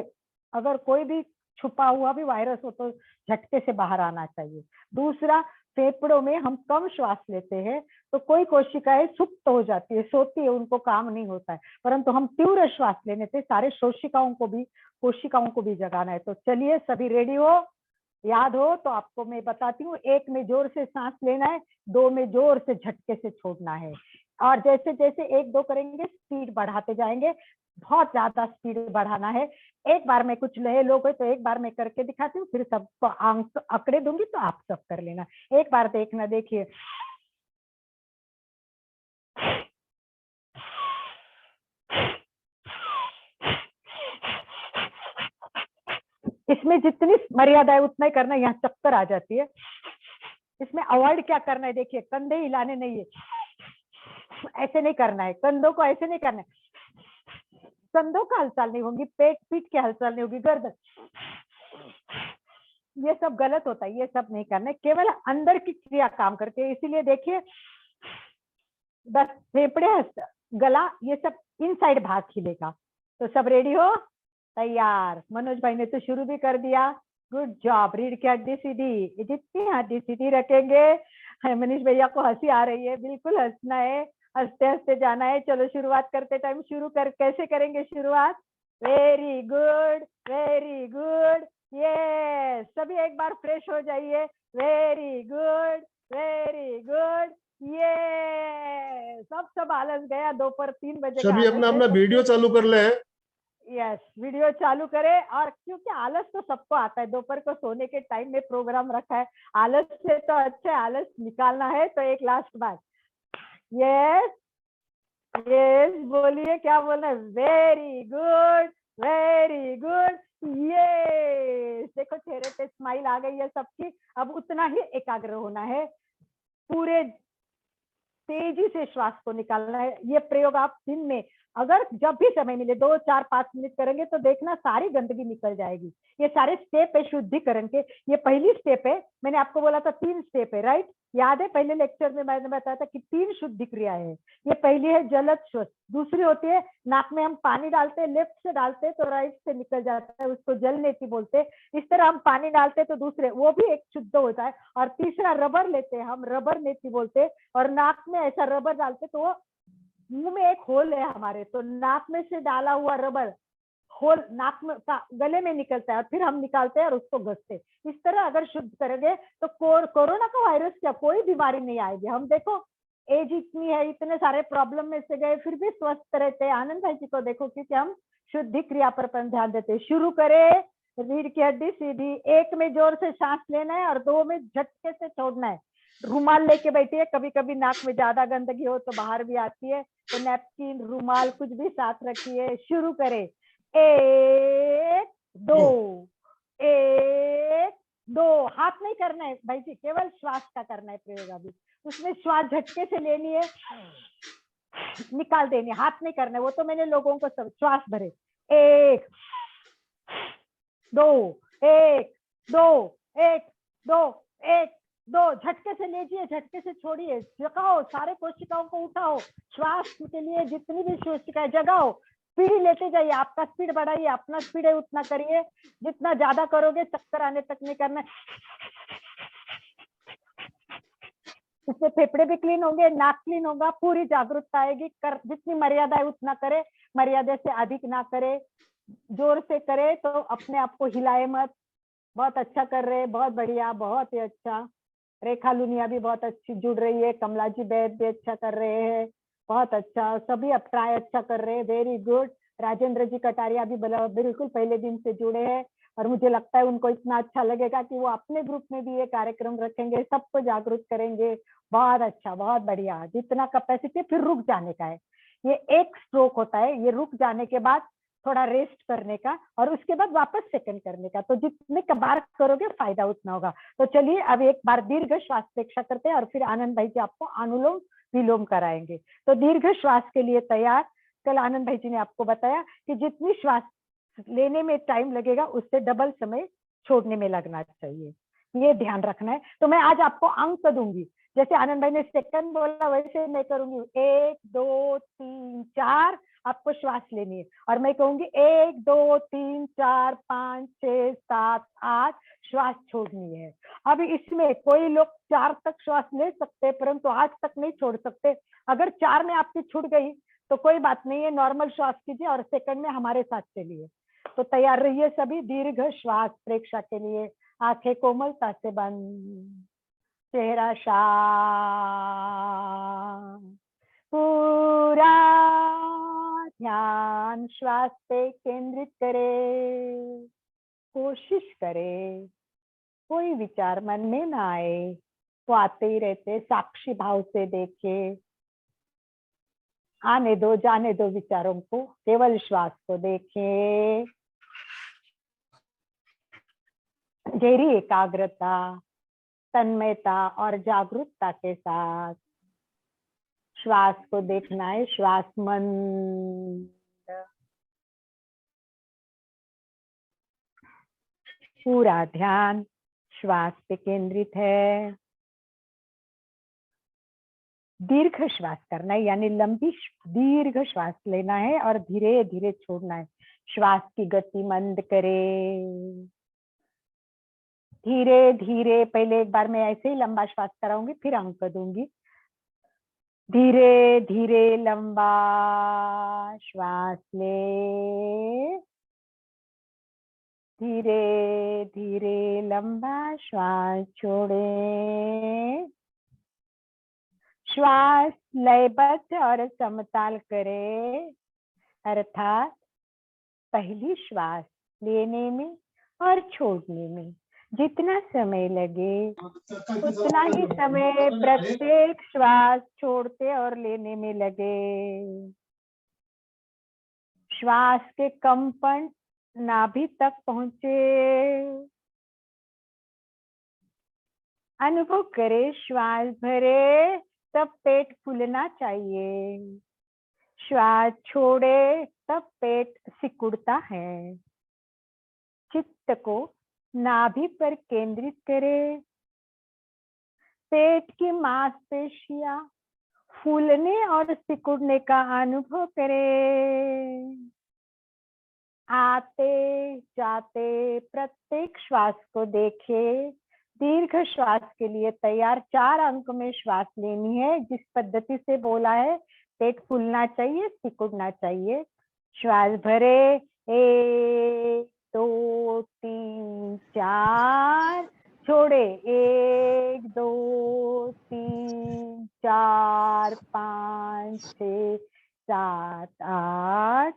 अगर कोई भी छुपा हुआ भी वायरस हो तो झटके से बाहर आना चाहिए। दूसरा, फेफड़ों में हम कम श्वास लेते हैं तो कोई कोशिकाएं सुप्त हो जाती है, सोती है, उनको काम नहीं होता है, परंतु हम तीव्र श्वास लेने से सारे कोशिकाओं को भी जगाना है। तो चलिए सभी रेडी हो, याद हो तो आपको मैं बताती हूँ। 1 में जोर से सांस लेना है, 2 में जोर से झटके से छोड़ना है, और जैसे जैसे 1 2 करेंगे स्पीड बढ़ाते जाएंगे, बहुत ज्यादा स्पीड बढ़ाना है। एक बार में कुछ नए लोग हैं तो एक बार मैं करके दिखाती हूँ, फिर सबको आंख अकड़े दूंगी तो आप सब कर लेना। एक बार देखना, देखिए इसमें जितनी मर्यादा है उतना ही करना है, यहाँ चक्कर आ जाती है। इसमें अवॉइड क्या करना है, देखिए कंधे हिलाने नहीं है, ऐसे नहीं करना है, कंधों को ऐसे नहीं करना है, कंधों का हलचल नहीं होगी, पेट पीठ की हलचल नहीं होगी, गर्दन, ये सब गलत होता है, ये सब नहीं करना है, केवल अंदर की क्रिया काम करती है। इसीलिए देखिए बस फेफड़े, गला, ये सब इनसाइड भाग खिलेगा। तो सब रेडी हो, तैयार। मनोज भाई ने तो शुरू भी कर दिया, गुड जॉब। रीढ़ की हड्डी सीधी, जितनी हड्डी सीधी रखेंगे। मनीष भैया को हंसी आ रही है, बिल्कुल हंसना है, हंसते हंसते जाना है। चलो शुरुआत करते टाइम कैसे करेंगे शुरुआत? वेरी गुड, वेरी गुड, ये सभी एक बार फ्रेश हो जाइए। वेरी गुड, वेरी गुड, ये सब आलस गया, दोपहर 3 बजे सभी अपना अपना वीडियो चालू कर ले। यस, वीडियो चालू करें। और क्योंकि आलस तो सबको आता है, दोपहर को सोने के टाइम में प्रोग्राम रखा है, आलस से तो अच्छा आलस निकालना है। तो एक लास्ट बार, यस यस बोलिए, क्या बोलना है? वेरी गुड, वेरी गुड, ये देखो चेहरे पे स्माइल आ गई है सबकी। अब उतना ही एकाग्र होना है, पूरे तेजी से श्वास को निकालना है। ये प्रयोग आप दिन में अगर जब भी समय मिले 2, 4, 5 मिनट करेंगे तो देखना सारी गंदगी निकल जाएगी। ये सारे स्टेप है शुद्धिकरण के। ये पहली स्टेप है, मैंने आपको बोला था 3 स्टेप है, राइट? याद है पहले लेक्चर में मैंने बताया था कि 3 शुद्धि क्रिया है। ये पहली है जलद श्वास, दूसरी होती है नाक में हम पानी डालते हैं, लेफ्ट से डालते हैं तो राइट से निकल जाता है, उसको जल नेति बोलते हैं। इस तरह हम पानी डालते हैं तो दूसरे वो भी एक शुद्ध होता है। और तीसरा रबर लेते हैं हम, रबर नेति बोलते हैं, और नाक में ऐसा रबर डालते तो वो मुंह में एक होल है हमारे, तो नाक में से डाला हुआ रबर होल नाक में गले में निकलता है और फिर हम निकालते हैं और उसको घसते। इस तरह अगर शुद्ध करेंगे तो कोरोना का वायरस क्या कोई बीमारी नहीं आएगी। हम देखो एज इतनी है, इतने सारे प्रॉब्लम में से गए फिर भी स्वस्थ रहते हैं। आनंद भाई जी को देखो क्योंकि हम शुद्धि क्रिया पर ध्यान देते हैं। शुरू करें, रीढ़ की हड्डी सीधी, 1 में जोर से सांस लेना है और 2 में झटके से छोड़ना है। रुमाल लेके बैठिए, कभी कभी नाक में ज्यादा गंदगी हो तो बाहर भी आती है, तो नैपकिन रुमाल कुछ भी साथ रखिए। शुरू करें, 1 2 1 2। हाथ नहीं करना है भाई जी, केवल श्वास का करना है प्रयोग। अभी उसमें श्वास झटके से लेनी है, निकाल देनी है, हाथ नहीं करना है। वो तो मैंने लोगों को सब श्वास भरे, 1 2 1 2 1 2 1 2। झटके से लीजिए, झटके से छोड़िए, जगाओ सारे कोशिकाओं को, उठाओ श्वास के लिए जितनी भी कोशिकाएं जगाओ, स्पीड लेते जाइए। आपका स्पीड बढ़ाइए, अपना स्पीड है उतना करिए, जितना ज्यादा करोगे चक्कर आने तक नहीं करना। इससे फेफड़े भी क्लीन होंगे, नाक क्लीन होगा, पूरी जागरूकता आएगी। जितनी मर्यादा है उतना करे, मर्यादा से अधिक ना करे। जोर से करे तो अपने आप को हिलाए मत। बहुत अच्छा कर रहे हैं, बहुत बढ़िया, बहुत ही अच्छा। रेखा लुनिया भी बहुत अच्छी जुड़ रही है, कमला जी बैद भी अच्छा कर रहे हैं, बहुत अच्छा। सभी अब ट्राई अच्छा कर रहे हैं, वेरी गुड। राजेंद्र जी कटारिया भी बिल्कुल पहले दिन से जुड़े हैं और मुझे लगता है उनको इतना अच्छा लगेगा कि वो अपने ग्रुप में भी ये कार्यक्रम रखेंगे, सबको जागरूक करेंगे। बहुत अच्छा, बहुत बढ़िया। जितना कैपेसिटी फिर रुक जाने का है, ये एक स्ट्रोक होता है, ये रुक जाने के बाद थोड़ा रेस्ट करने का और उसके बाद वापस सेकंड करने का। तो जितने बार करोगे फायदा उतना होगा। तो चलिए अब एक बार दीर्घ श्वास अपेक्षा करते हैं और फिर आनंद भाई जी आपको अनुलोम विलोम कराएंगे। तो दीर्घ श्वास के लिए तैयार। कल आनंद भाई जी ने आपको बताया कि जितनी श्वास लेने में टाइम लगेगा उससे डबल समय छोड़ने में लगना चाहिए, ये ध्यान रखना है। तो मैं आज आपको अंक दूंगी, जैसे आनंद भाई ने सेकंड बोला वैसे मैं करूंगी। 1 2 3 4 आपको श्वास लेनी है और मैं कहूंगी 1 2 3 4 5 6 7 8 श्वास छोड़नी है। अब इसमें कोई लोग 4 तक श्वास ले सकते हैं परंतु 8 तक नहीं छोड़ सकते। अगर 4 में आपकी छूट गई तो कोई बात नहीं है, नॉर्मल श्वास कीजिए और सेकंड में हमारे साथ चलिए। तो तैयार रहिए सभी दीर्घ श्वास प्रेक्षा के लिए। आंखें कोमलता से बंद, चेहरा शांत, पूरा ध्यान श्वास पे केंद्रित करें। कोशिश करें कोई विचार मन में ना आए, वो आते ही रहते, साक्षी भाव से देखे। आने दो जाने दो विचारों को, केवल श्वास को देखें। गहरी एकाग्रता, तन्मयता और जागरूकता के साथ श्वास को देखना है। श्वास मंद, पूरा ध्यान श्वास पे केंद्रित है। दीर्घ श्वास करना है, यानी लंबी दीर्घ श्वास लेना है और धीरे धीरे छोड़ना है। श्वास की गति मंद करें, धीरे धीरे। पहले एक बार मैं ऐसे ही लंबा श्वास कराऊंगी फिर अंक दूंगी। धीरे धीरे लंबा श्वास ले, धीरे धीरे लंबा श्वास छोड़े। श्वास लयबद्ध और समताल करे, अर्थात पहली श्वास लेने में और छोड़ने में जितना समय लगे उतना ही समय प्रत्येक श्वास छोड़ते और लेने में लगे। श्वास के कंपन नाभि तक पहुंचे, अनुभव करे। श्वास भरे तब पेट फूलना चाहिए, श्वास छोड़े तब पेट सिकुड़ता है। चित्त को नाभि पर केंद्रित करें। पेट की मांसपेशियां फूलने और सिकुड़ने का अनुभव करें। आते जाते प्रत्येक श्वास को देखें। दीर्घ श्वास के लिए तैयार। 4 अंक में श्वास लेनी है। जिस पद्धति से बोला है, पेट फूलना चाहिए, सिकुड़ना चाहिए। श्वास भरे। 1 2 3 4। छोड़े। 1 2 3 4 5 6 7 8।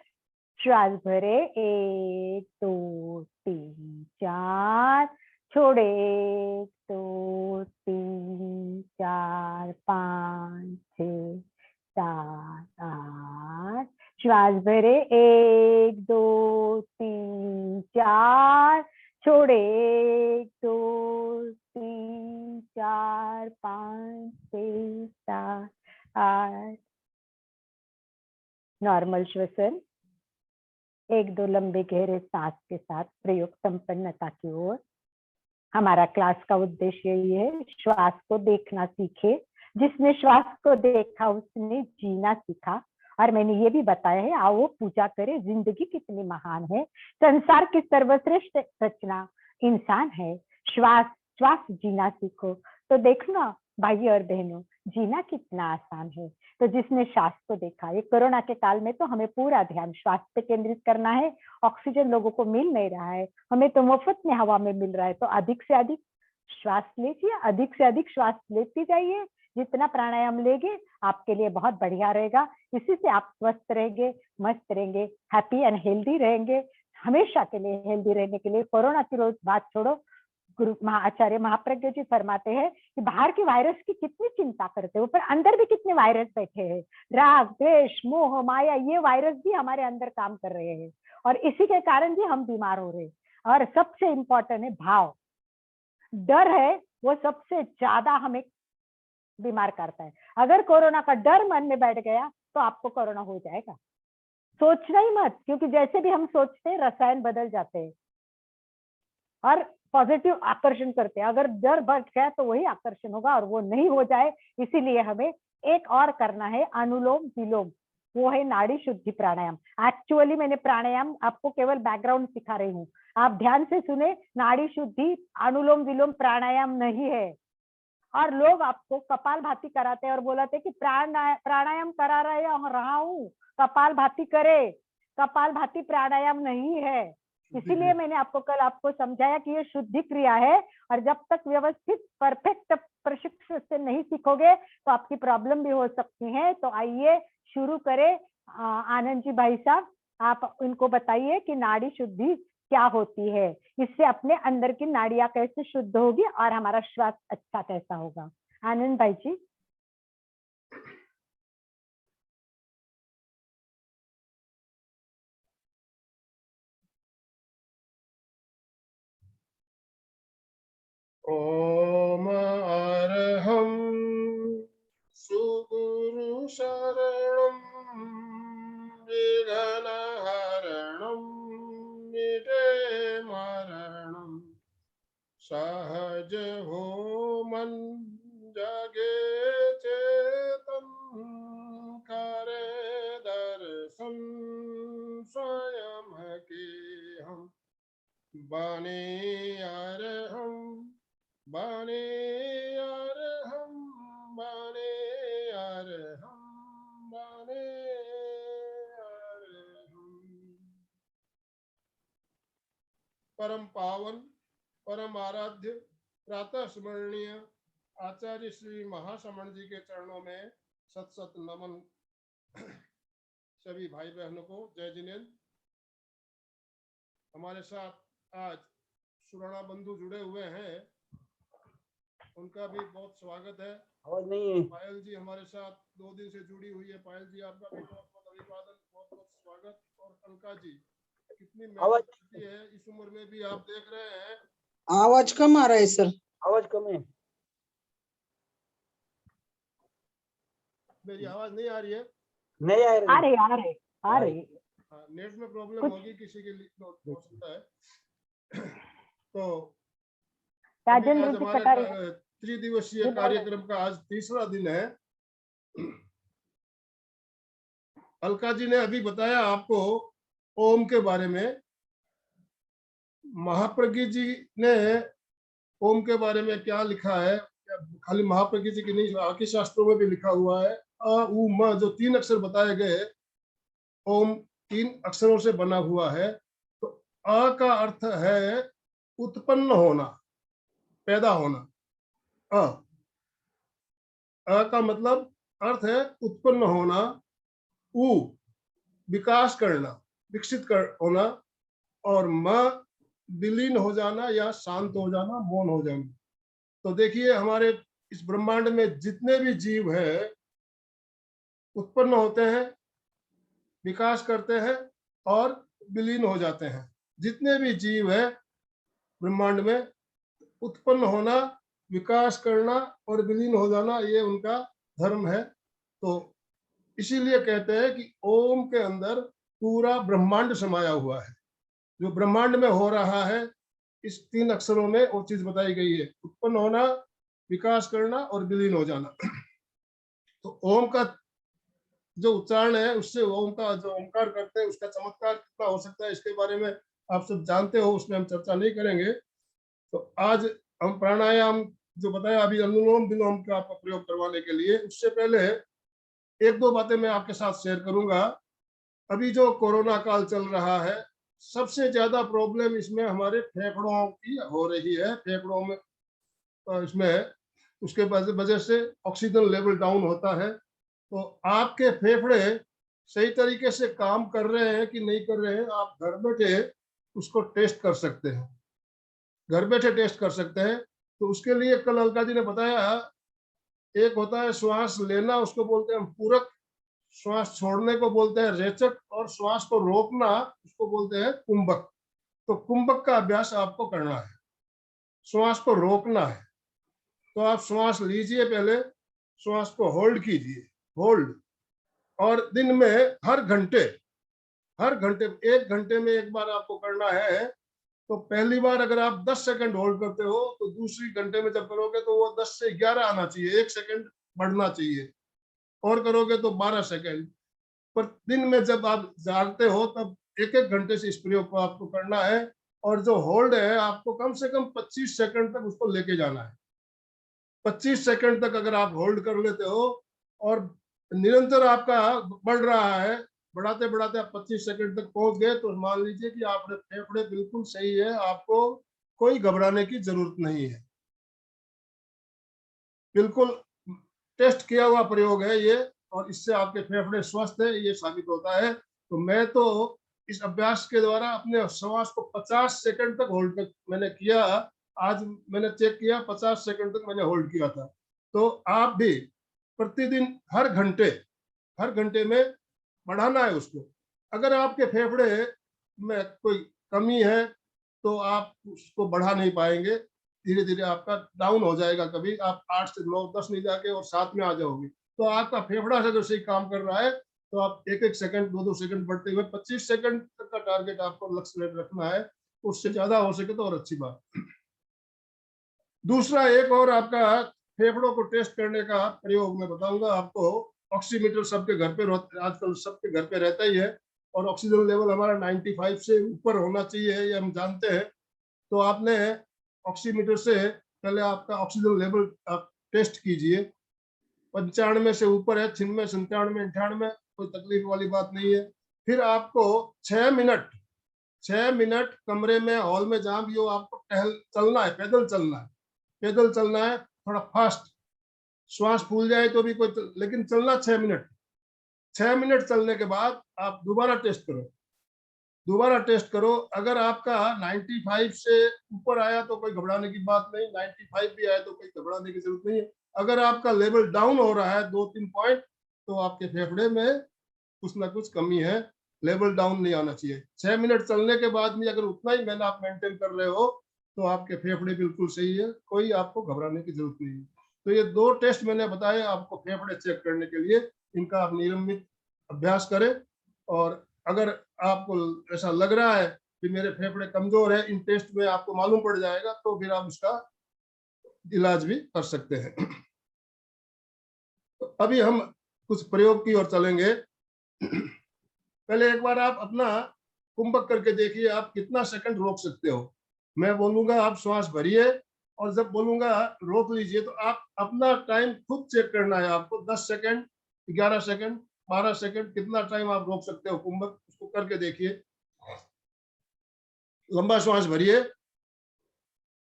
श्वास भरे। 1 2 3 4। छोड़े। 1 2 3 4 5 6 7 8। श्वास भरे। 1 2 3 4। छोड़े। 1 2 3 4 5 6 7 8। नॉर्मल श्वसन। 1 2 लंबे गहरे सांस के साथ प्रयोग संपन्नता की ओर। हमारा क्लास का उद्देश्य यही है, श्वास को देखना सीखे। जिसने श्वास को देखा उसने जीना सीखा। और मैंने ये भी बताया है, आओ पूजा करें, जिंदगी कितनी महान है। संसार की सर्वश्रेष्ठ रचना इंसान है। श्वास श्वास जीना सीखो। तो देखना भाई और बहनों, जीना कितना आसान है। तो जिसने श्वास को देखा, ये कोरोना के काल में तो हमें पूरा ध्यान श्वास पे केंद्रित करना है। ऑक्सीजन लोगों को मिल नहीं रहा है, हमें तो मुफ्त में हवा में मिल रहा है। तो अधिक से अधिक श्वास लीजिए, अधिक से अधिक श्वास लेती जाइए। जितना प्राणायाम लेंगे आपके लिए बहुत बढ़िया रहेगा। इसी से आप स्वस्थ रहेंगे, मस्त रहेंगे, हैप्पी एंड हेल्दी रहेंगे। हमेशा के लिए हेल्दी रहने के लिए कोरोना की रोज बात छोड़ो। गुरु आचार्य महाप्रज्ञ जी फरमाते हैं कि बाहर की वायरस की कितनी चिंता करते हो, पर अंदर भी कितने वायरस बैठे हैं। राग, द्वेष, मोह, माया, ये वायरस भी हमारे अंदर काम कर रहे हैं और इसी के कारण भी हम बीमार हो रहे हैं। और सबसे इंपॉर्टेंट है भाव। डर है वो सबसे ज्यादा हमें बीमार करता है। अगर कोरोना का डर मन में बैठ गया तो आपको कोरोना हो जाएगा। सोचना ही मत, क्योंकि जैसे भी हम सोचते हैं रसायन बदल जाते हैं और पॉजिटिव आकर्षण करते हैं। अगर डर बढ़ गया तो वही आकर्षण होगा और वो नहीं हो जाए, इसीलिए हमें एक और करना है, अनुलोम विलोम। वो है नाड़ी शुद्धि प्राणायाम। एक्चुअली मैंने प्राणायाम आपको केवल बैकग्राउंड सिखा रही हूँ, आप ध्यान से सुने। नाड़ी शुद्धि अनुलोम विलोम प्राणायाम नहीं है। और लोग आपको कपाल भाती कराते हैं और बोलाते कि प्राणायाम करा रहा हूँ, कपाल भाती करे। कपाल भाती प्राणायाम नहीं है। इसीलिए मैंने आपको समझाया कि ये शुद्धि क्रिया है। और जब तक व्यवस्थित परफेक्ट प्रशिक्षण से नहीं सीखोगे तो आपकी प्रॉब्लम भी हो सकती है। तो आइए शुरू करें। आनंद जी भाई साहब, आप इनको बताइए कि नाड़ी शुद्धि क्या होती है, इससे अपने अंदर की नाड़ियां कैसे शुद्ध होगी और हमारा श्वास अच्छा कैसा होगा। आनंद भाई जी। ओम अरहं सुगुरु शरणं विघ्नहरणं मिटे मरणं सहज हो मन जगे चेतन करे दर्शन स्वयं के हम बने अरहं बने अरहं बने अरहं बने अरहं। परम पावन परम आराध्य प्रातः स्मरणीय आचार्य श्री महाश्रमण जी के चरणों में सत सत नमन। सभी भाई बहनों को जय जिनेन्द्र। हमारे साथ आज सुराणा बंधु जुड़े हुए हैं, उनका भी बहुत स्वागत है। पायल जी हमारे साथ 2 दिन से जुड़ी हुई है। पायल जी आपका भी बहुत बहुत अभिवादन, बहुत बहुत स्वागत। और अलका जी कितनी मेहनत करती है, इस उम्र में भी आप देख रहे हैं। आवाज कम आ रहा है सर, आवाज कम है। मेरी आवाज नहीं आ रही है? नहीं आ आ रही। रही आ रही। नेट में प्रॉब्लम होगी किसी के लिए, तो हो सकता है। तो अभी राजेंद्र आज जी हमारे कटा रहे। त्रिदिवसीय जी, बोल रहे। कार्यक्रम का आज तीसरा दिन है। अलका जी ने अभी बताया आपको ओम के बारे में। महाप्रज्ञ जी ने ओम के बारे में क्या लिखा है, खाली महाप्रज्ञ जी की नहीं, बाकी शास्त्रों में भी लिखा हुआ है। अ उ म जो 3 अक्षर बताए गए, ओम 3 अक्षरों से बना हुआ है। तो अ का अर्थ है उत्पन्न होना, पैदा होना। अ का मतलब अर्थ है उत्पन्न होना। उ विकास करना, विकसित होना। और म विलीन हो जाना या शांत हो जाना, मौन हो जाना। तो देखिए हमारे इस ब्रह्मांड में जितने भी जीव है उत्पन्न होते हैं, विकास करते हैं और विलीन हो जाते हैं। जितने भी जीव है ब्रह्मांड में, उत्पन्न होना, विकास करना और विलीन हो जाना, ये उनका धर्म है। तो इसीलिए कहते हैं कि ओम के अंदर पूरा ब्रह्मांड समाया हुआ है। जो ब्रह्मांड में हो रहा है इस 3 अक्षरों में वो चीज बताई गई है, उत्पन्न होना, विकास करना और विलीन हो जाना। तो ओम का जो उच्चारण है, उससे ओम का जो ओमकार करते हैं उसका चमत्कार कितना हो सकता है, इसके बारे में आप सब जानते हो, उसमें हम चर्चा नहीं करेंगे। तो आज हम प्राणायाम जो बताया अभी, अनुलोम विलोम का प्रयोग करवाने के लिए, उससे पहले 1-2 बातें मैं आपके साथ शेयर करूंगा। अभी जो कोरोना काल चल रहा है, सबसे ज्यादा प्रॉब्लम इसमें हमारे फेफड़ों की हो रही है। फेफड़ों में इसमें उसके वजह से ऑक्सीजन लेवल डाउन होता है। तो आपके फेफड़े सही तरीके से काम कर रहे हैं कि नहीं कर रहे हैं, आप घर बैठे उसको टेस्ट कर सकते हैं। घर बैठे टेस्ट कर सकते हैं। तो उसके लिए कल अलका जी ने बताया, एक होता है श्वास लेना, उसको बोलते हैं हम पूरक, श्वास छोड़ने को बोलते हैं रेचक, और श्वास को रोकना उसको बोलते हैं कुंभक। तो कुंभक का अभ्यास आपको करना है, श्वास को रोकना है। तो आप श्वास लीजिए, पहले श्वास को होल्ड कीजिए, होल्ड। और दिन में हर घंटे 1 घंटे में एक बार आपको करना है। तो पहली बार अगर आप 10 सेकंड होल्ड करते हो, तो दूसरी घंटे में जब करोगे तो वो 10 से 11 आना चाहिए, 1 सेकंड बढ़ना चाहिए। और करोगे तो 12 सेकंड। पर दिन में जब आप जागते हो तब 1-1 घंटे से इस प्रयोग को आपको करना है। और जो होल्ड है आपको कम से कम 25 सेकंड तक उसको लेके जाना है। 25 सेकंड तक अगर आप होल्ड कर लेते हो और निरंतर आपका बढ़ रहा है, बढ़ाते बढ़ाते आप 25 सेकंड तक पहुंच गए, तो मान लीजिए कि आपने फेफड़े बिल्कुल सही है, आपको कोई घबराने की जरूरत नहीं है। बिल्कुल टेस्ट किया हुआ प्रयोग है ये, और इससे आपके फेफड़े स्वस्थ है ये साबित होता है। तो मैं तो इस अभ्यास के द्वारा अपने श्वास को 50 सेकंड तक होल्ड मैंने किया। आज मैंने चेक किया, 50 सेकंड तक मैंने होल्ड किया था। तो आप भी प्रतिदिन हर घंटे में बढ़ाना है उसको। अगर आपके फेफड़े में कोई कमी है तो आप उसको बढ़ा नहीं पाएंगे, धीरे धीरे आपका डाउन हो जाएगा। कभी आप 8 से 9 10 नहीं जाके और 7 में आ जाओगे। तो आपका फेफड़ा अगर सही काम कर रहा है तो आप 1-1 सेकंड 2-2 सेकंड बढ़ते हुए 25 सेकंड तक का टारगेट आपको लक्ष्य रखना है। उससे ज्यादा हो सके तो और अच्छी बात। दूसरा एक और आपका फेफड़ों को टेस्ट करने का प्रयोग मैं बताऊंगा आपको। ऑक्सीमीटर सबके घर पे आजकल सबके घर पे रहता ही है, और ऑक्सीजन लेवल हमारा 95 से ऊपर होना चाहिए, ये हम जानते हैं। तो आपने ऑक्सीमीटर से पहले आपका ऑक्सीजन लेवल आप टेस्ट कीजिए। 95 से ऊपर है, 96, 97, 98, कोई तकलीफ वाली बात नहीं है। फिर आपको 6 मिनट कमरे में, हॉल में, जहां भी हो, आपको चलना है, पैदल चलना है, थोड़ा फास्ट। श्वास फूल जाए तो भी कोई लेकिन चलना 6 मिनट। 6 मिनट चलने के बाद आप दोबारा टेस्ट करो। अगर आपका 95 से ऊपर आया तो कोई घबराने की बात नहीं, 95 भी आया तो कोई घबराने की जरूरत नहीं है। अगर आपका लेवल डाउन हो रहा है 2-3 पॉइंट, तो आपके फेफड़े में कुछ ना कुछ कमी है, लेवल डाउन नहीं आना चाहिए। 6 मिनट चलने के बाद भी अगर उतना ही मैंने आप मेंटेन कर रहे हो तो आपके फेफड़े बिल्कुल सही है, कोई आपको घबराने की जरूरत नहीं है। तो ये 2 टेस्ट मैंने बताए आपको फेफड़े चेक करने के लिए, इनका आप नियमित अभ्यास करें। और अगर आपको ऐसा लग रहा है कि मेरे फेफड़े कमजोर है, इन टेस्ट में आपको मालूम पड़ जाएगा, तो फिर आप इसका इलाज भी कर सकते हैं। तो अभी हम कुछ प्रयोग की ओर चलेंगे। पहले एक बार आप अपना कुंभक करके देखिए, आप कितना सेकंड रोक सकते हो। मैं बोलूंगा आप श्वास भरिए, और जब बोलूंगा रोक लीजिए, तो आप अपना टाइम खुद चेक करना है आपको। 10 सेकंड, 11 सेकंड, 12 सेकंड, कितना टाइम आप रोक सकते हो कुंभक, उसको करके देखिए। लंबा श्वास भरिए,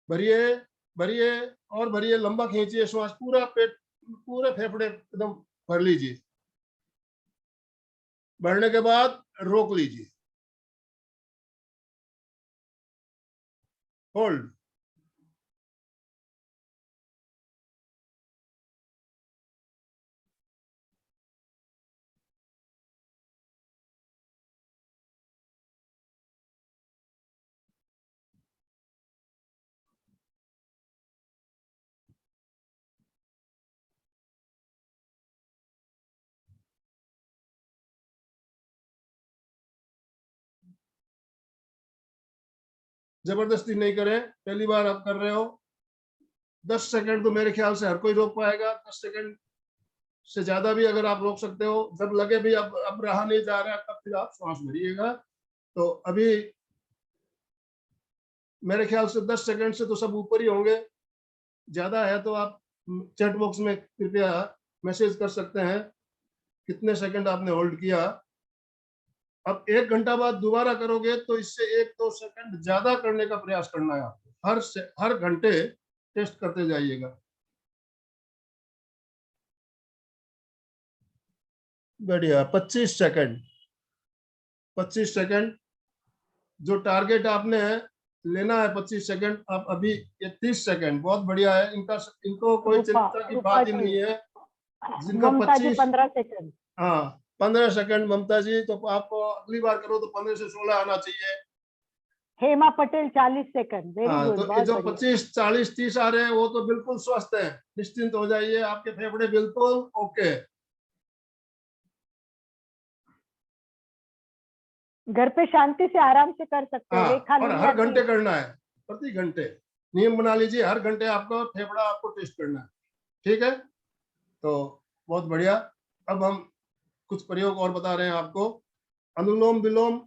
भरिए, भरिए और भरिए, लंबा खींचिए श्वास, पूरा पेट, पूरे फेफड़े एकदम भर लीजिए। भरने के बाद रोक लीजिए, होल्ड। जबरदस्ती नहीं करें, पहली बार आप कर रहे हो। 10 सेकंड तो मेरे ख्याल से हर कोई रोक पाएगा। 10 सेकंड से ज्यादा भी अगर आप रोक सकते हो, जब लगे भी अब रहा नहीं जा रहा, तब फिर आप श्वास भरिएगा। तो अभी मेरे ख्याल से 10 सेकंड से तो सब ऊपर ही होंगे। ज्यादा है तो आप चैट बॉक्स में कृपया मैसेज कर सकते हैं कितने सेकंड आपने होल्ड किया। अब 1 घंटा बाद दोबारा करोगे तो इससे 1-2 सेकंड ज्यादा करने का प्रयास करना है आपको। हर घंटे टेस्ट करते जाइएगा। बढ़िया, 25 सेकंड, 25 सेकंड जो टारगेट आपने लेना है, 25 सेकंड। आप अभी ये 30 सेकंड, बहुत बढ़िया है। इनको कोई चिंता की बात ही नहीं है। जिनका ममता जी 25, 15 सेकंड। हाँ 15 सेकंड ममता जी, तो आपको अगली बार करो तो 15 से 16 आना चाहिए। हेमा पटेल 40 सेकंड, वेरी हाँ, गुड, तो ये बहुत जो बढ़िया। 25, 40, 30 आ रहे हैं वो तो बिल्कुल स्वस्थ है, निश्चिंत हो जाइए, आपके फेफड़े बिल्कुल ओके। घर पे शांति से आराम से कर सकते हो। हाँ, रेखा और लुनिया हर घंटे जी, करना है, प्रति घंटे नियम बना लीजिए, हर घंटे आपको फेफड़ा आपको टेस्ट करना है, ठीक है। तो बहुत बढ़िया। अब हम कुछ प्रयोग और बता रहे हैं आपको। अनुलोम विलोम,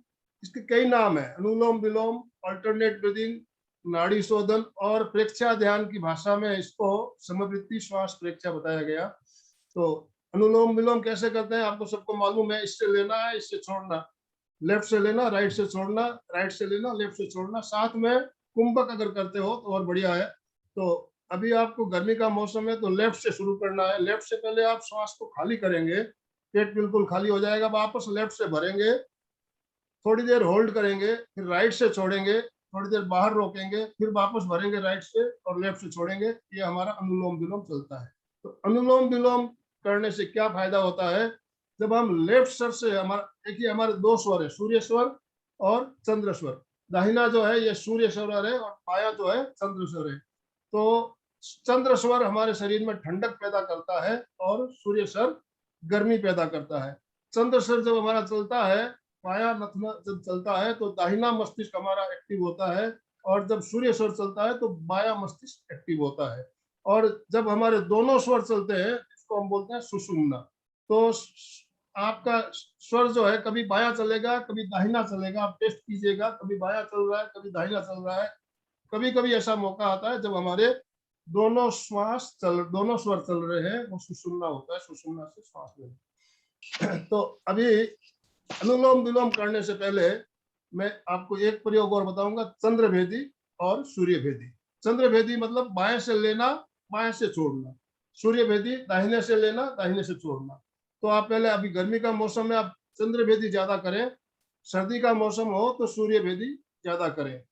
इसके कई नाम है। अनुलोम विलोम, अल्टरनेट ब्रीदिंग, नाड़ी शोधन, और प्रेक्षा ध्यान की भाषा में इसको समवृत्ति श्वास प्रेक्षा बताया गया। तो अनुलोम विलोम कैसे करते हैं आपको सबको मालूम है। इससे लेना है, इससे छोड़ना, लेफ्ट से लेना, राइट से छोड़ना, राइट से लेना, लेफ्ट से छोड़ना। साथ में कुंभक अगर करते हो तो और बढ़िया है। तो अभी आपको गर्मी का मौसम है तो लेफ्ट से शुरू करना है। लेफ्ट से पहले आप श्वास को खाली करेंगे, पेट बिल्कुल खाली हो जाएगा, वापस लेफ्ट से भरेंगे, थोड़ी देर होल्ड करेंगे, फिर राइट से छोड़ेंगे, थोड़ी देर बाहर रोकेंगे, फिर वापस भरेंगे राइट से और लेफ्ट से छोड़ेंगे। ये हमारा अनुलोम विलोम चलता है। तो अनुलोम विलोम करने से क्या फायदा होता है, जब हम लेफ्ट स्वर से, हमारा देखिए हमारे 2 स्वर है, सूर्य स्वर और चंद्र स्वर। दाहिना जो है ये सूर्य स्वर है और बायां जो है चंद्र स्वर है। तो चंद्र स्वर हमारे शरीर में ठंडक पैदा करता है और सूर्य स्वर गर्मी पैदा करता है। चंद्र स्वर जब हमारा चलता है, पाया नथना जब चलता है, तो दाहिना मस्तिष्क हमारा एक्टिव होता है, और जब सूर्य स्वर चलता है तो बायां मस्तिष्क एक्टिव होता है। और जब हमारे दोनों स्वर चलते हैं, इसको हम बोलते हैं सुषुम्ना। तो आपका स्वर जो है कभी बायां चलेगा, कभी दाहिना चलेगा। आप टेस्ट कीजिएगा, कभी बायां चल रहा है, कभी दाहिना चल रहा है। कभी कभी ऐसा मौका आता है जब हमारे दोनों दोनों स्वर चल रहे हैं, वो सुषुम्ना होता है, सुषुम्ना से श्वास लेना। तो अभी अनुलोम विलोम करने से पहले मैं आपको एक प्रयोग और बताऊंगा, चंद्रभेदी और सूर्यभेदी। चंद्रभेदी मतलब बाएं से लेना, बाएं से छोड़ना। सूर्यभेदी दाहिने से लेना, दाहिने से छोड़ना। तो आप पहले, अभी गर्मी का मौसम में आप चंद्रभेदी ज्यादा करें, सर्दी का मौसम हो तो सूर्यभेदी ज्यादा करें।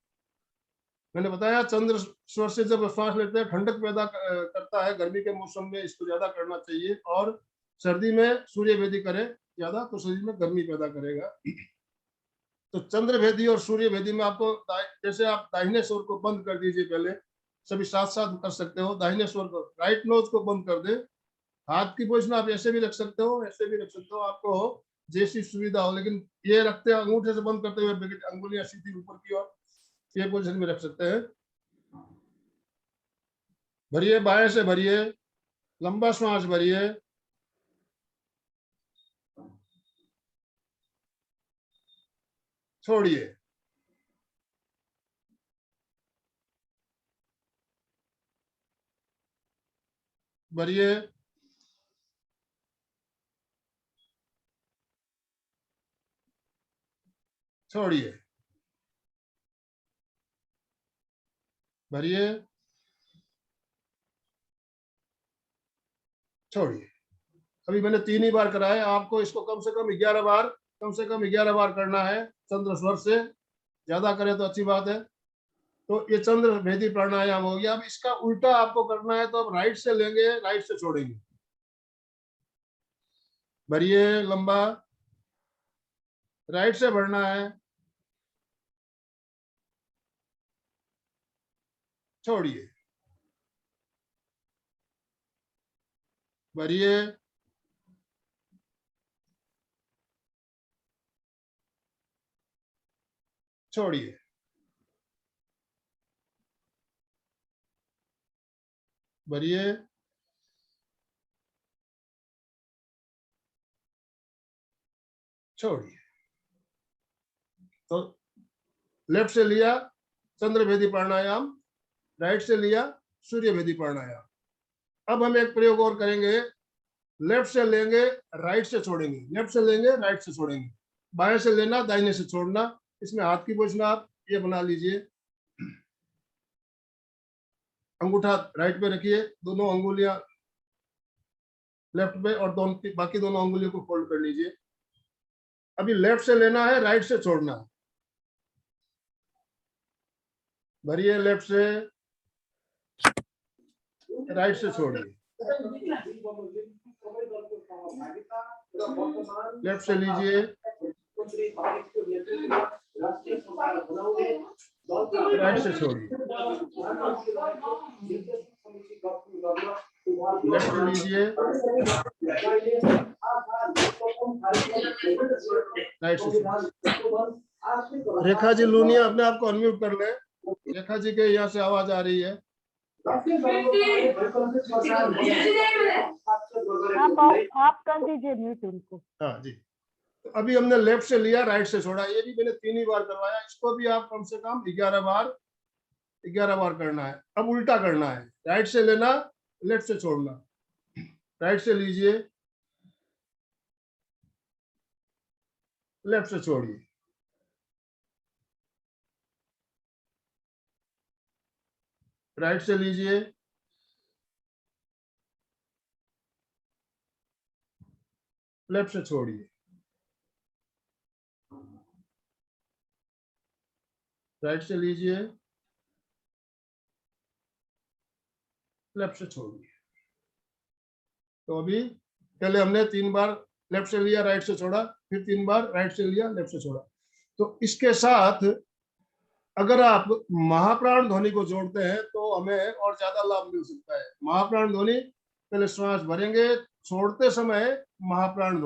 मैंने बताया चंद्र स्वर से जब श्वास लेते हैं ठंडक पैदा करता है, गर्मी के मौसम में इसको ज्यादा करना चाहिए, और सर्दी में सूर्यभेदी करें ज्यादा तो शरीर में गर्मी पैदा करेगा। तो चंद्रभेदी और सूर्यभेदी में आपको, जैसे आप दाहिने स्वर को बंद कर दीजिए, पहले सभी साथ साथ कर सकते हो। दाहिने स्वर को, राइट नोज को बंद कर दे। हाथ की पोजीशन आप ऐसे भी रख सकते हो, ऐसे भी रख सकते हो। आपको जैसी सुविधा हो, लेकिन ये रखते हैं अंगूठे से बंद करते हुए अंगुलियां सीधी ऊपर की ओर, ये पोजीशन में रख सकते हैं। भरिए, बाएं से भरिए, लंबा श्वास भरिए, छोड़िए। भरिए, छोड़िए। भरिए, छोड़िए। अभी मैंने 3 ही बार कराया, आपको इसको कम से कम 11 बार, कम से कम 11 बार करना है। चंद्र स्वर से ज्यादा करें तो अच्छी बात है। तो ये चंद्र भेदी प्राणायाम हो गया। अब इसका उल्टा आपको करना है, तो अब राइट से लेंगे, राइट से छोड़ेंगे। भरिए लंबा, राइट से भरना है, छोड़िए। भरिए, छोड़िए। भरिए, छोड़िए। तो लेफ्ट से लिया चंद्र भेदी प्राणायाम, राइट से लिया सूर्य भेदी प्राणायाम। अब हम एक प्रयोग और करेंगे। लेफ्ट से लेंगे, राइट से छोड़ेंगे, लेफ्ट से लेंगे, राइट से छोड़ेंगे। बाएं से लेना, दाहिने से छोड़ना। इसमें हाथ की पोजीशन आप ये बना लीजिए, अंगूठा राइट पे रखिए, दोनों अंगुलियां लेफ्ट पे, और दोनों बाकी दोनों अंगुलियों को फोल्ड कर लीजिए। अभी लेफ्ट से लेना है, राइट से छोड़ना है। भरिए लेफ्ट से, राइट से छोड़िए। लेफ्ट से लीजिए, राइट से छोड़िए। लेफ्ट से लीजिए, राइट से छोड़िए। रेखा जी लूनिया अपने आप को अनम्यूट कर ले। रेखा जी के यहाँ से आवाज आ रही है। आप कर दीजिए म्यूट उनको। हाँ जी। तो अभी हमने लेफ्ट से लिया, राइट से छोड़ा। ये भी मैंने 3 ही बार करवाया। इसको भी आप कम से कम 11 बार करना है। अब उल्टा करना है, राइट से लेना, लेफ्ट से छोड़ना। राइट से लीजिए, लेफ्ट से छोड़िए। राइट से लीजिए, लेफ्ट से छोड़िए। राइट से लीजिए, लेफ्ट से छोड़िए। तो अभी पहले हमने 3 बार लेफ्ट से लिया, राइट से छोड़ा, फिर 3 बार राइट से लिया, लेफ्ट से छोड़ा। तो इसके साथ अगर आप महाप्राण ध्वनि को जोड़ते हैं तो हमें और ज्यादा लाभ मिल सकता है। महाप्राण ध्वनि, पहले श्वास भरेंगे, छोड़ते समय महाप्राण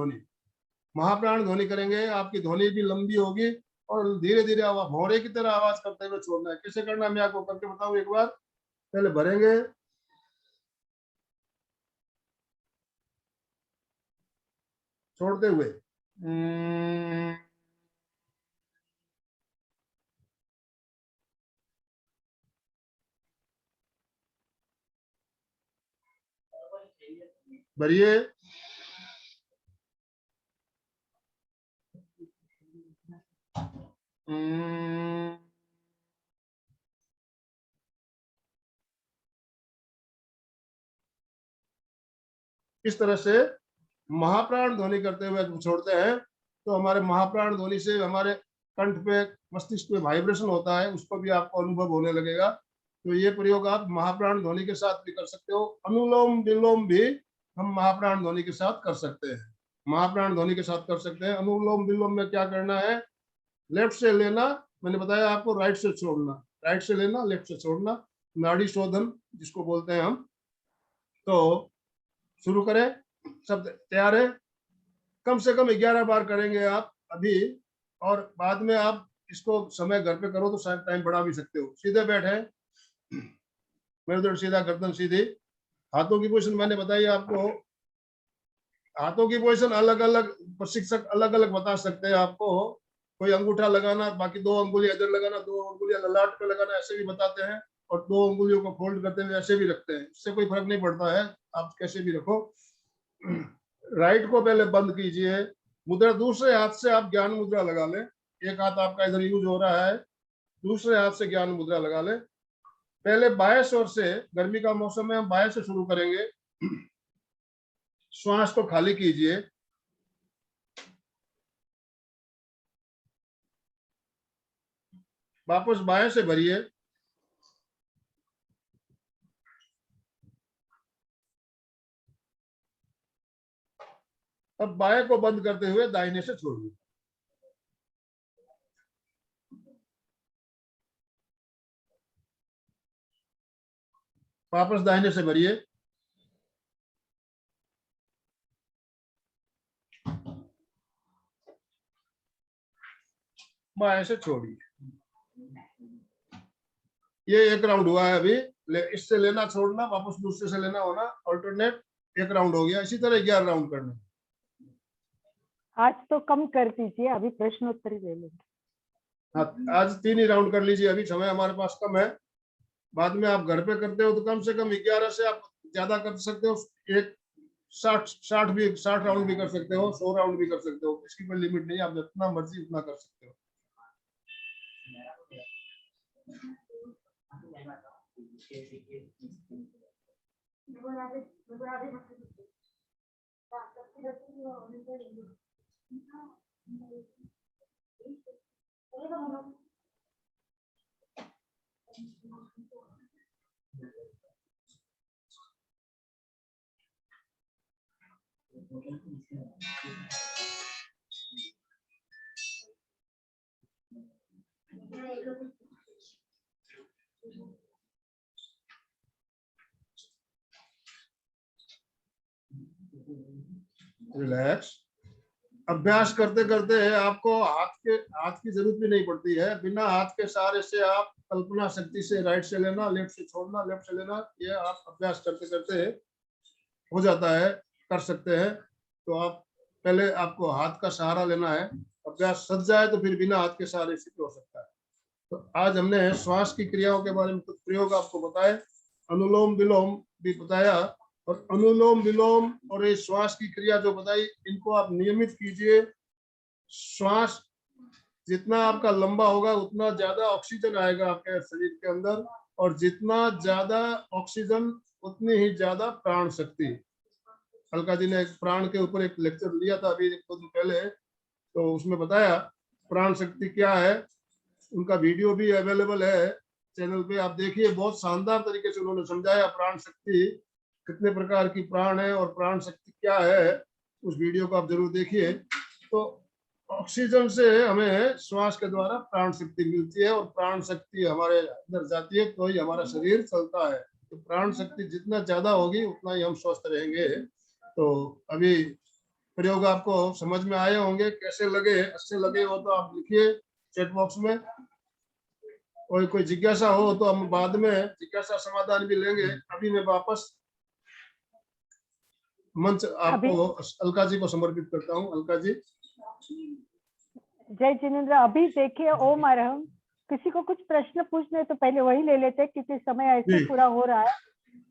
ध्वनि करेंगे। आपकी ध्वनि भी लंबी होगी और धीरे धीरे भौरे की तरह आवाज करते हुए छोड़ना है। कैसे करना है मैं आपको करके बताऊं एक बार। पहले भरेंगे, छोड़ते हुए भरिए, इस तरह से महाप्राण ध्वनि करते हुए छोड़ते हैं तो हमारे महाप्राण ध्वनि से हमारे कंठ पे, मस्तिष्क पे वाइब्रेशन होता है, उसको भी आपको अनुभव होने लगेगा। तो ये प्रयोग आप महाप्राण ध्वनि के साथ भी कर सकते हो। अनुलोम विलोम भी हम महाप्राण ध्वनि के साथ कर सकते हैं। महाप्राण ध्वनि के साथ कर सकते हैं। अनुलोम विलोम में क्या करना है, लेफ्ट से लेना, मैंने बताया आपको, राइट से छोड़ना, राइट से लेना, लेफ्ट से छोड़ना, नाड़ी शोधन जिसको बोलते हैं हम। तो शुरू करें, सब तैयार है। कम से कम 11 बार करेंगे आप अभी, और बाद में आप इसको समय घर पे करो तो शायद टाइम बढ़ा भी सकते हो। सीधे बैठे, मेरुदंड सीधा, गर्दन सीधी, हाथों की पोजीशन मैंने बताई आपको। हाथों की पोजीशन अलग अलग प्रशिक्षक अलग अलग बता सकते हैं आपको। कोई अंगूठा लगाना, बाकी 2 अंगुलियां इधर लगाना, 2 अंगुलियां ललाट पे लगाना, ऐसे भी बताते हैं, और 2 अंगुलियों को फोल्ड करते हुए ऐसे भी रखते हैं। इससे कोई फर्क नहीं पड़ता है, आप कैसे भी रखो। राइट को पहले बंद कीजिए, मुद्रा दूसरे हाथ से आप ज्ञान मुद्रा लगा लें। एक हाथ आपका इधर यूज हो रहा है, दूसरे हाथ से ज्ञान मुद्रा लगा लें। पहले बाएं ओर से, गर्मी का मौसम है, हम बाएं से शुरू करेंगे। श्वास को खाली कीजिए, वापस बाएं से भरिए, अब बाएं को बंद करते हुए दाहिने से छोड़िए। वापस दाहिने से भरिए, बाएं से छोड़िए। ये एक राउंड हुआ है अभी। इससे लेना छोड़ना, वापस दूसरे से लेना होना, ऑल्टरनेट। एक राउंड हो गया। इसी तरह 11 राउंड करना। आज तो कम कर दीजिए, अभी प्रश्नोत्तरी ले लेंगे। हाँ, आज 3 ही राउंड कर लीजिए, अभी समय हमारे पास कम है। बाद में आप घर पे करते हो तो कम से कम 11 से आप ज्यादा कर सकते हो। एक 60 राउंड भी कर सकते हो, 100 राउंड भी कर सकते हो, इसकी कोई लिमिट नहीं है। आप जितना मर्जी उतना कर सकते हो। रिलैक्स। अभ्यास करते करते आपको हाथ की जरूरत भी नहीं पड़ती है। बिना हाथ के सहारे से आप कल्पना शक्ति से राइट से लेना, लेफ्ट से छोड़ना, लेफ्ट से लेना, ये आप अभ्यास करते करते हो जाता है, कर सकते हैं। तो आप पहले आपको हाथ का सहारा लेना है। अभ्यास सज जाए तो फिर बिना हाथ के सहारे से हो सकता है। तो आज हमने श्वास की क्रियाओं के बारे में कुछ प्रयोग आपको बताए, अनुलोम विलोम भी बताया, और अनुलोम विलोम और ये श्वास की क्रिया जो बताई, इनको आप नियमित कीजिए। श्वास जितना आपका लंबा होगा उतना ज्यादा ऑक्सीजन आएगा आपके शरीर के अंदर, और जितना ज्यादा ऑक्सीजन उतनी ही ज्यादा प्राण शक्ति। अलका जी ने प्राण के ऊपर एक लेक्चर लिया था अभी कुछ दिन पहले, तो उसमें बताया प्राण शक्ति क्या है। उनका वीडियो भी अवेलेबल है चैनल पे, आप देखिए। बहुत शानदार तरीके से उन्होंने समझाया प्राण शक्ति कितने प्रकार की प्राण है और प्राण शक्ति क्या है। उस वीडियो को आप जरूर देखिए। तो ऑक्सीजन से हमें श्वास के द्वारा प्राण शक्ति मिलती है, और प्राण शक्ति हमारे अंदर जाती है तो ही हमारा शरीर चलता है। तो प्राण शक्ति जितना ज्यादा होगी उतना ही हम स्वस्थ रहेंगे। तो अभी प्रयोग आपको समझ में आए होंगे, कैसे लगे, अच्छे लगे हो तो आप लिखिए चैट बॉक्स में। और कोई जिज्ञासा हो तो हम बाद में जिज्ञासा समाधान भी लेंगे। अभी मैं वापस मंच आपको अलका जी को समर्पित करता हूँ। अलका जी। जय जिनेन्द्र। अभी देखिए ओम अरहम, किसी को कुछ प्रश्न पूछने तो पहले वही ले लेते हैं, क्योंकि समय ऐसे पूरा हो रहा है।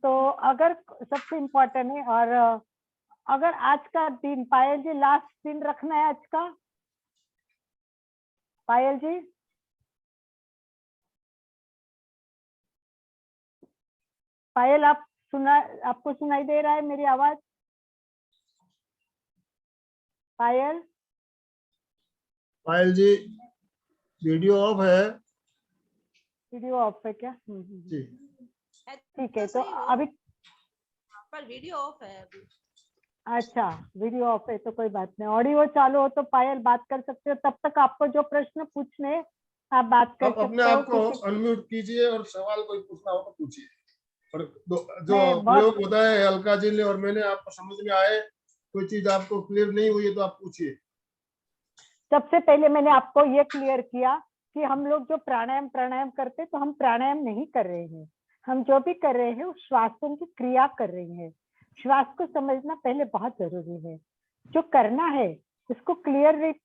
तो अगर सबसे इम्पोर्टेंट है, और अगर आज का दिन, पायल जी लास्ट दिन रखना है आज का। पायल जी, पायल आपको सुनाई दे रहा है मेरी आवाज? पायल? पायल जी वीडियो ऑफ है। वीडियो ऑफ है क्या? जी ठीक है। तो अभी पर वीडियो ऑफ है अभी। अच्छा, वीडियो ऑफ है तो कोई बात नहीं। ऑडियो चालू हो तो पायल बात कर सकते हो। तब तक आपको जो प्रश्न पूछने आप बात कर सकते हो। अपने आप को अनम्यूट कीजिए और सवाल कोई पूछना हो तो पूछिए। और जो प्रयोग बताए अलका जी ने और मैंने आपको समझ में आए कोई चीज आपको क्लियर नहीं हुई है तो आप पूछिए। सबसे पहले मैंने आपको ये क्लियर किया कि हम लोग जो प्राणायाम करते तो हम प्राणायाम नहीं कर रहे हैं, हम जो भी कर रहे हैं वो श्वासों की क्रिया कर रहे हैं। श्वास को समझना पहले बहुत जरूरी है। जो करना है उसको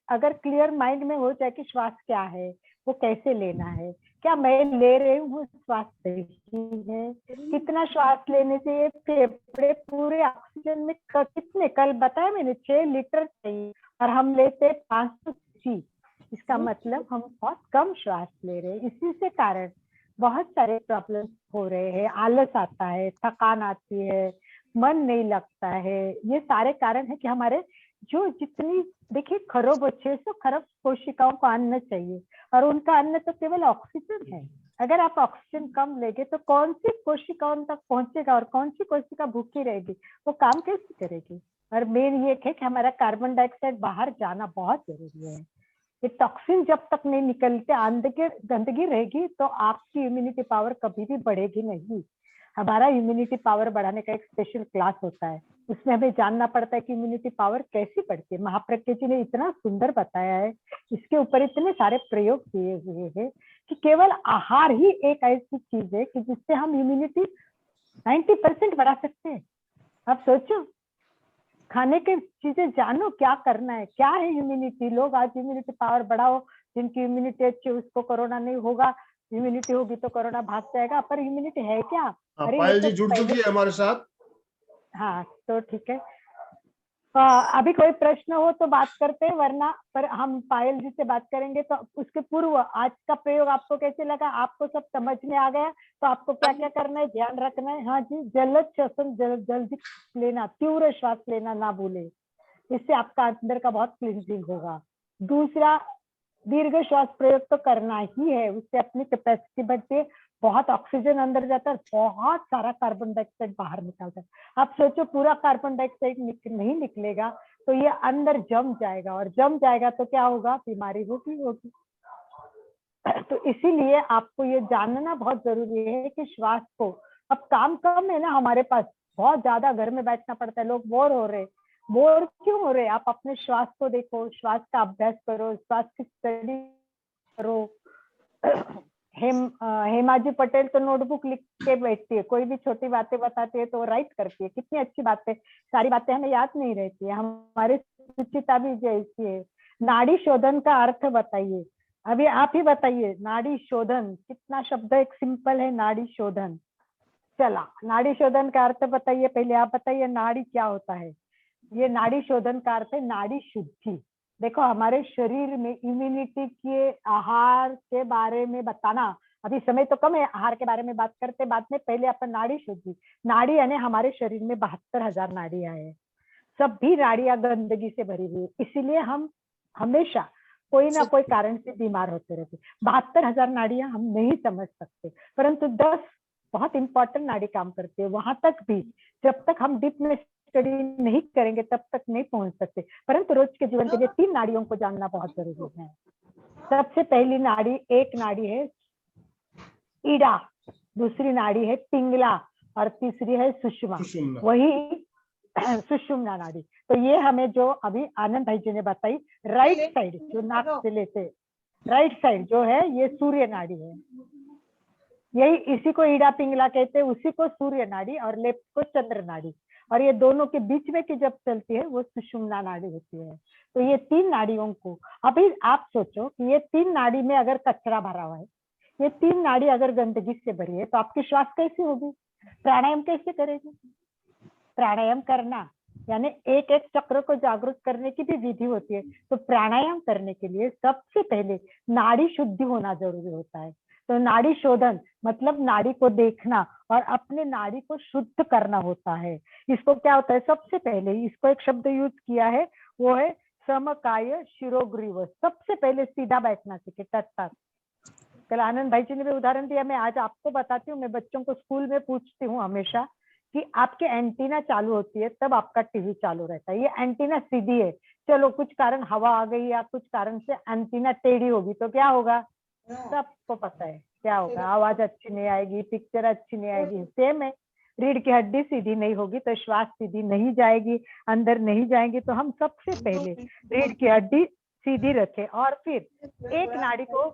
अगर क्लियर माइंड में हो जाए कि श्वास क्या है, वो कैसे लेना है, क्या मैं ले रही हूँ श्वास सही है, कितना श्वास लेने से ये फेफड़े पूरे ऑक्सीजन में कितने, कल बताया मैंने 6 लीटर चाहिए और हम लेते 530। इसका मतलब हम बहुत कम श्वास ले रहे हैं। इसी से कारण बहुत सारे प्रॉब्लम हो रहे हैं, आलस आता है, थकान आती है, मन नहीं लगता है। ये सारे कारण है कि हमारे जो जितनी देखिए खरब 600 खरब कोशिकाओं को अन्न चाहिए और उनका अन्न तो केवल ऑक्सीजन है। अगर आप ऑक्सीजन कम लेंगे तो कौन सी कोशिकाओं तक पहुंचेगा और कौन सी कोशिका भूखी रहेगी, वो काम कैसे करेगी। और मेन ये है कि हमारा कार्बन डाइऑक्साइड बाहर जाना बहुत जरूरी है। ये टॉक्सिन जब तक नहीं निकलते, गंदगी रहेगी तो आपकी इम्यूनिटी पावर कभी भी बढ़ेगी नहीं। हमारा इम्यूनिटी पावर बढ़ाने का एक स्पेशल क्लास होता है, उसमें हमें जानना पड़ता है कि इम्यूनिटी पावर कैसी बढ़ती है। महाप्रज्ञ जी ने इतना सुंदर बताया है, इसके ऊपर इतने सारे प्रयोग किए हुए हैं कि केवल आहार ही एक ऐसी चीज है कि जिससे हम इम्यूनिटी 90% बढ़ा सकते हैं। आप सोचो, खाने के चीजें जानो, क्या करना है, क्या है इम्यूनिटी। लोग आज इम्यूनिटी पावर बढ़ाओ, जिनकी इम्यूनिटी अच्छी उसको कोरोना नहीं होगा, इम्यूनिटी होगी तो कोरोना भाग जाएगा, पर इम्यूनिटी है क्या। अरे पायल तो जी जुड़ चुकी है हमारे साथ। हाँ तो ठीक है, अभी कोई प्रश्न हो तो बात करते हैं, वरना पर हम पायल जी से बात करेंगे। तो उसके पूर्व आज का प्रयोग आपको कैसे लगा, आपको सब समझ में आ गया तो आपको क्या क्या करना है, ध्यान रखना है। हाँ जी, जलद श्वसन, जल्दी लेना, तीव्र श्वास लेना ना भूले, इससे आपका अंदर का बहुत क्लींजिंग होगा। दूसरा, दीर्घ श्वास प्रयोग तो करना ही है, उससे अपनी कैपेसिटी बढ़ती है, बहुत ऑक्सीजन अंदर जाता है, बहुत सारा कार्बन डाइऑक्साइड बाहर निकलता है। आप सोचो पूरा कार्बन डाइऑक्साइड नहीं निकलेगा तो ये अंदर जम जाएगा, और जम जाएगा तो क्या होगा, बीमारी होगी। तो इसीलिए आपको ये जानना बहुत जरूरी है कि श्वास को, अब काम कम है ना हमारे पास, बहुत ज्यादा घर में बैठना पड़ता है, लोग बोर हो रहे। बोर क्यों हो रहे, आप अपने श्वास को देखो, श्वास का अभ्यास करो, श्वास की स्टडी करो। हेमा जी पटेल तो नोटबुक लिख के बैठती है, कोई भी छोटी बातें बताती है तो राइट करती है, कितनी अच्छी बातें, सारी बातें हमें याद नहीं रहती है। हमारी सुचिता भी जैसी है। नाड़ी शोधन का अर्थ बताइए, अभी आप ही बताइए। नाड़ी शोधन कितना शब्द एक सिंपल है, नाड़ी शोधन। चला, नाड़ी शोधन का अर्थ बताइए, पहले आप बताइए नाड़ी क्या होता है। ये नाड़ी शोधन का अर्थ है नाड़ी शुद्धि। देखो हमारे शरीर में इम्यूनिटी के आहार के बारे में बताना, अभी समय तो कम है, आहार के बारे में बात करते बाद में, पहले अपन नाड़ी शुद्धि। नाड़ी यानी हमारे शरीर में 72,000 नाड़ियां हैं, सब भी नाड़ियां गंदगी से भरी हुई है, इसीलिए हम हमेशा कोई ना कोई कारण से बीमार होते रहते। 72,000 नाड़ियां हम नहीं समझ सकते, परंतु 10 बहुत इंपॉर्टेंट नाड़ी काम करती है। वहां तक भी जब तक हम डीप में स्टडी नहीं करेंगे तब तक नहीं पहुंच सकते, परंतु रोज के जीवन के लिए 3 नाड़ियों को जानना बहुत जरूरी है। सबसे पहली नाड़ी, एक नाड़ी है ईड़ा, दूसरी नाड़ी है पिंगला और तीसरी है सुषुम्ना, वही सुषुम्ना नाड़ी। तो ये हमें जो अभी आनंद भाई जी ने बताई, राइट साइड जो नाक से लेते, राइट साइड जो है ये सूर्य नाड़ी है, यही इसी को ईड़ा पिंगला कहते हैं, उसी को सूर्य नाड़ी, और लेफ्ट को चंद्र नाड़ी, और ये दोनों के बीच में की जब चलती है वो सुषुम्ना नाड़ी होती है। तो ये 3 नाड़ियों को, अभी आप सोचो कि ये 3 नाड़ी में अगर कचरा भरा हुआ है, ये 3 नाड़ी अगर गंदगी से भरी है तो आपकी श्वास कैसी होगी, प्राणायाम कैसे करेगी। प्राणायाम करना यानी एक एक चक्र को जागरूक करने की भी विधि होती है। तो प्राणायाम करने के लिए सबसे पहले नाड़ी शुद्धि होना जरूरी होता है। तो नाड़ी शोधन मतलब नाड़ी को देखना और अपने नाड़ी को शुद्ध करना होता है। इसको क्या होता है, सबसे पहले इसको एक शब्द यूज किया है, वो है समकाय शिरोग्रीव। सबसे पहले सीधा बैठना सीखे, टट्टा। कल आनंद भाई जी ने भी उदाहरण दिया, मैं आज आपको बताती हूँ। मैं बच्चों को स्कूल में पूछती हूँ हमेशा कि आपके एंटीना चालू होती है तब आपका टीवी चालू रहता है, ये एंटीना सीधी है, चलो कुछ कारण हवा आ गई या कुछ कारण से एंटीना टेढ़ी होगी तो क्या होगा, सबको पता है क्या होगा, आवाज अच्छी नहीं आएगी, पिक्चर अच्छी नहीं आएगी। सेम है, रीढ़ की हड्डी सीधी नहीं होगी तो श्वास सीधी नहीं जाएगी, अंदर नहीं जाएंगे। तो हम सबसे पहले रीढ़ की हड्डी सीधी रखें और फिर एक नाड़ी को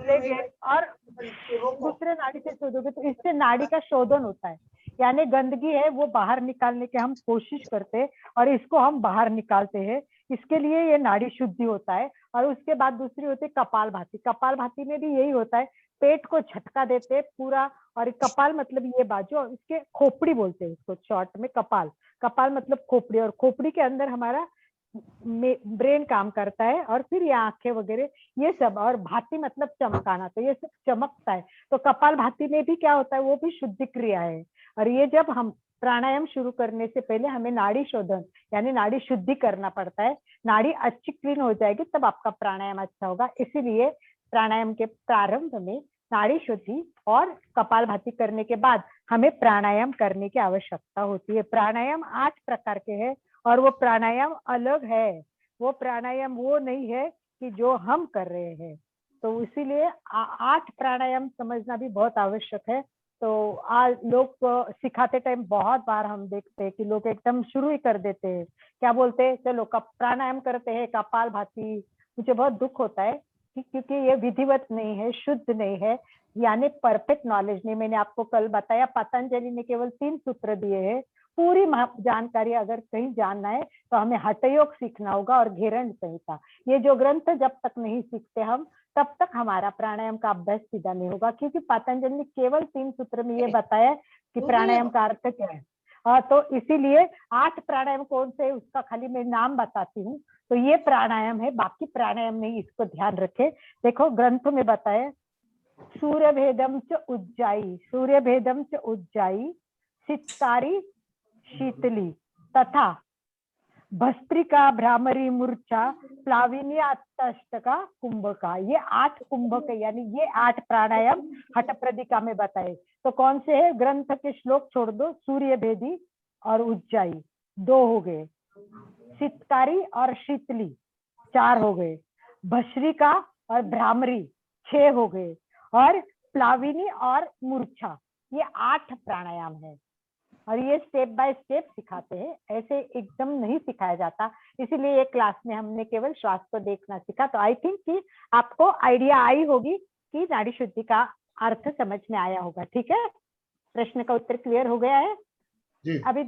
लेंगे और दूसरे नाड़ी से शोधोगे तो इससे नाड़ी का शोधन होता है, यानी गंदगी है वो बाहर निकालने की हम कोशिश करते हैं और इसको हम बाहर निकालते हैं। इसके लिए ये नाड़ी शुद्धि होता है। और उसके बाद दूसरी होती है कपालभाति। कपालभाति में भी यही होता है, पेट को झटका देते हैं पूरा। और कपाल मतलब ये बाजू, और इसके खोपड़ी बोलते हैं इसको शॉर्ट में। कपाल, कपाल मतलब खोपड़ी, और खोपड़ी के अंदर हमारा ब्रेन काम करता है, और फिर ये आंखें वगैरह ये सब। और भाती मतलब चमकाना, तो ये सब चमकता है। तो कपाल भाती में भी क्या होता है, वो भी शुद्धि क्रिया है। और ये जब हम प्राणायाम शुरू करने से पहले हमें नाड़ी शोधन यानी नाड़ी शुद्धि करना पड़ता है। नाड़ी अच्छी क्लीन हो जाएगी तब आपका प्राणायाम अच्छा होगा। इसीलिए प्राणायाम के प्रारंभ में नाड़ी शुद्धि और कपालभाति करने के बाद हमें प्राणायाम करने की आवश्यकता होती है। प्राणायाम 8 प्रकार के हैं और वो प्राणायाम अलग है। वो प्राणायाम वो नहीं है कि जो हम कर रहे हैं। तो इसीलिए 8 प्राणायाम समझना भी बहुत आवश्यक है। तो आज लोग सिखाते टाइम बहुत बार हम देखते हैं कि लोग एकदम शुरू ही कर देते हैं। क्या बोलते हैं, चलो प्राणायाम करते हैं, कपालभाति। मुझे बहुत दुख होता है क्योंकि ये विधिवत नहीं है, शुद्ध नहीं है, यानी परफेक्ट नॉलेज नहीं। मैंने आपको कल बताया पतंजलि ने केवल 3 सूत्र दिए हैं। पूरी जानकारी अगर कहीं जानना है तो हमें हठयोग सीखना होगा और घेरंड संहिता। ये जो ग्रंथ जब तक नहीं सीखते हम तब तक हमारा प्राणायाम का अभ्यास सीधा नहीं होगा, क्योंकि पतंजलि ने केवल 3 सूत्र में ये बताया कि प्राणायाम का अर्थ क्या है। तो इसीलिए 8 प्राणायाम कौन से है उसका खाली मैं नाम बताती हूँ। तो ये प्राणायाम है, बाकी प्राणायाम नहीं, इसको ध्यान रखे। देखो ग्रंथ में बताया, सूर्य भेदम च उज्जाई, सूर्य भेदम च उज्जाई, सितकारी शीतली तथा भस्त्रिका भ्रामरी मूर्छा प्लाविनी अष्टका कुंभका। ये 8 कुंभक है, यानी ये 8 प्राणायाम हठ प्रदिका में बताए। तो कौन से है, ग्रंथ के श्लोक छोड़ दो। सूर्य भेदी और उज्जाई 2 हो गए, सितकारी और शीतली 4 हो गए, भस्त्रिका और भ्रामरी 6 हो गए, और प्लाविनी और मूर्छा ये 8 प्राणायाम है। और ये स्टेप बाय स्टेप सिखाते हैं, ऐसे एकदम नहीं सिखाया जाता। इसीलिए ये क्लास में हमने केवल श्वास को देखना सीखा। तो आई थिंक कि आपको आइडिया आई होगी कि नाड़ी शुद्धि का अर्थ समझ में आया होगा। ठीक है, प्रश्न का उत्तर क्लियर हो गया है जी। अभी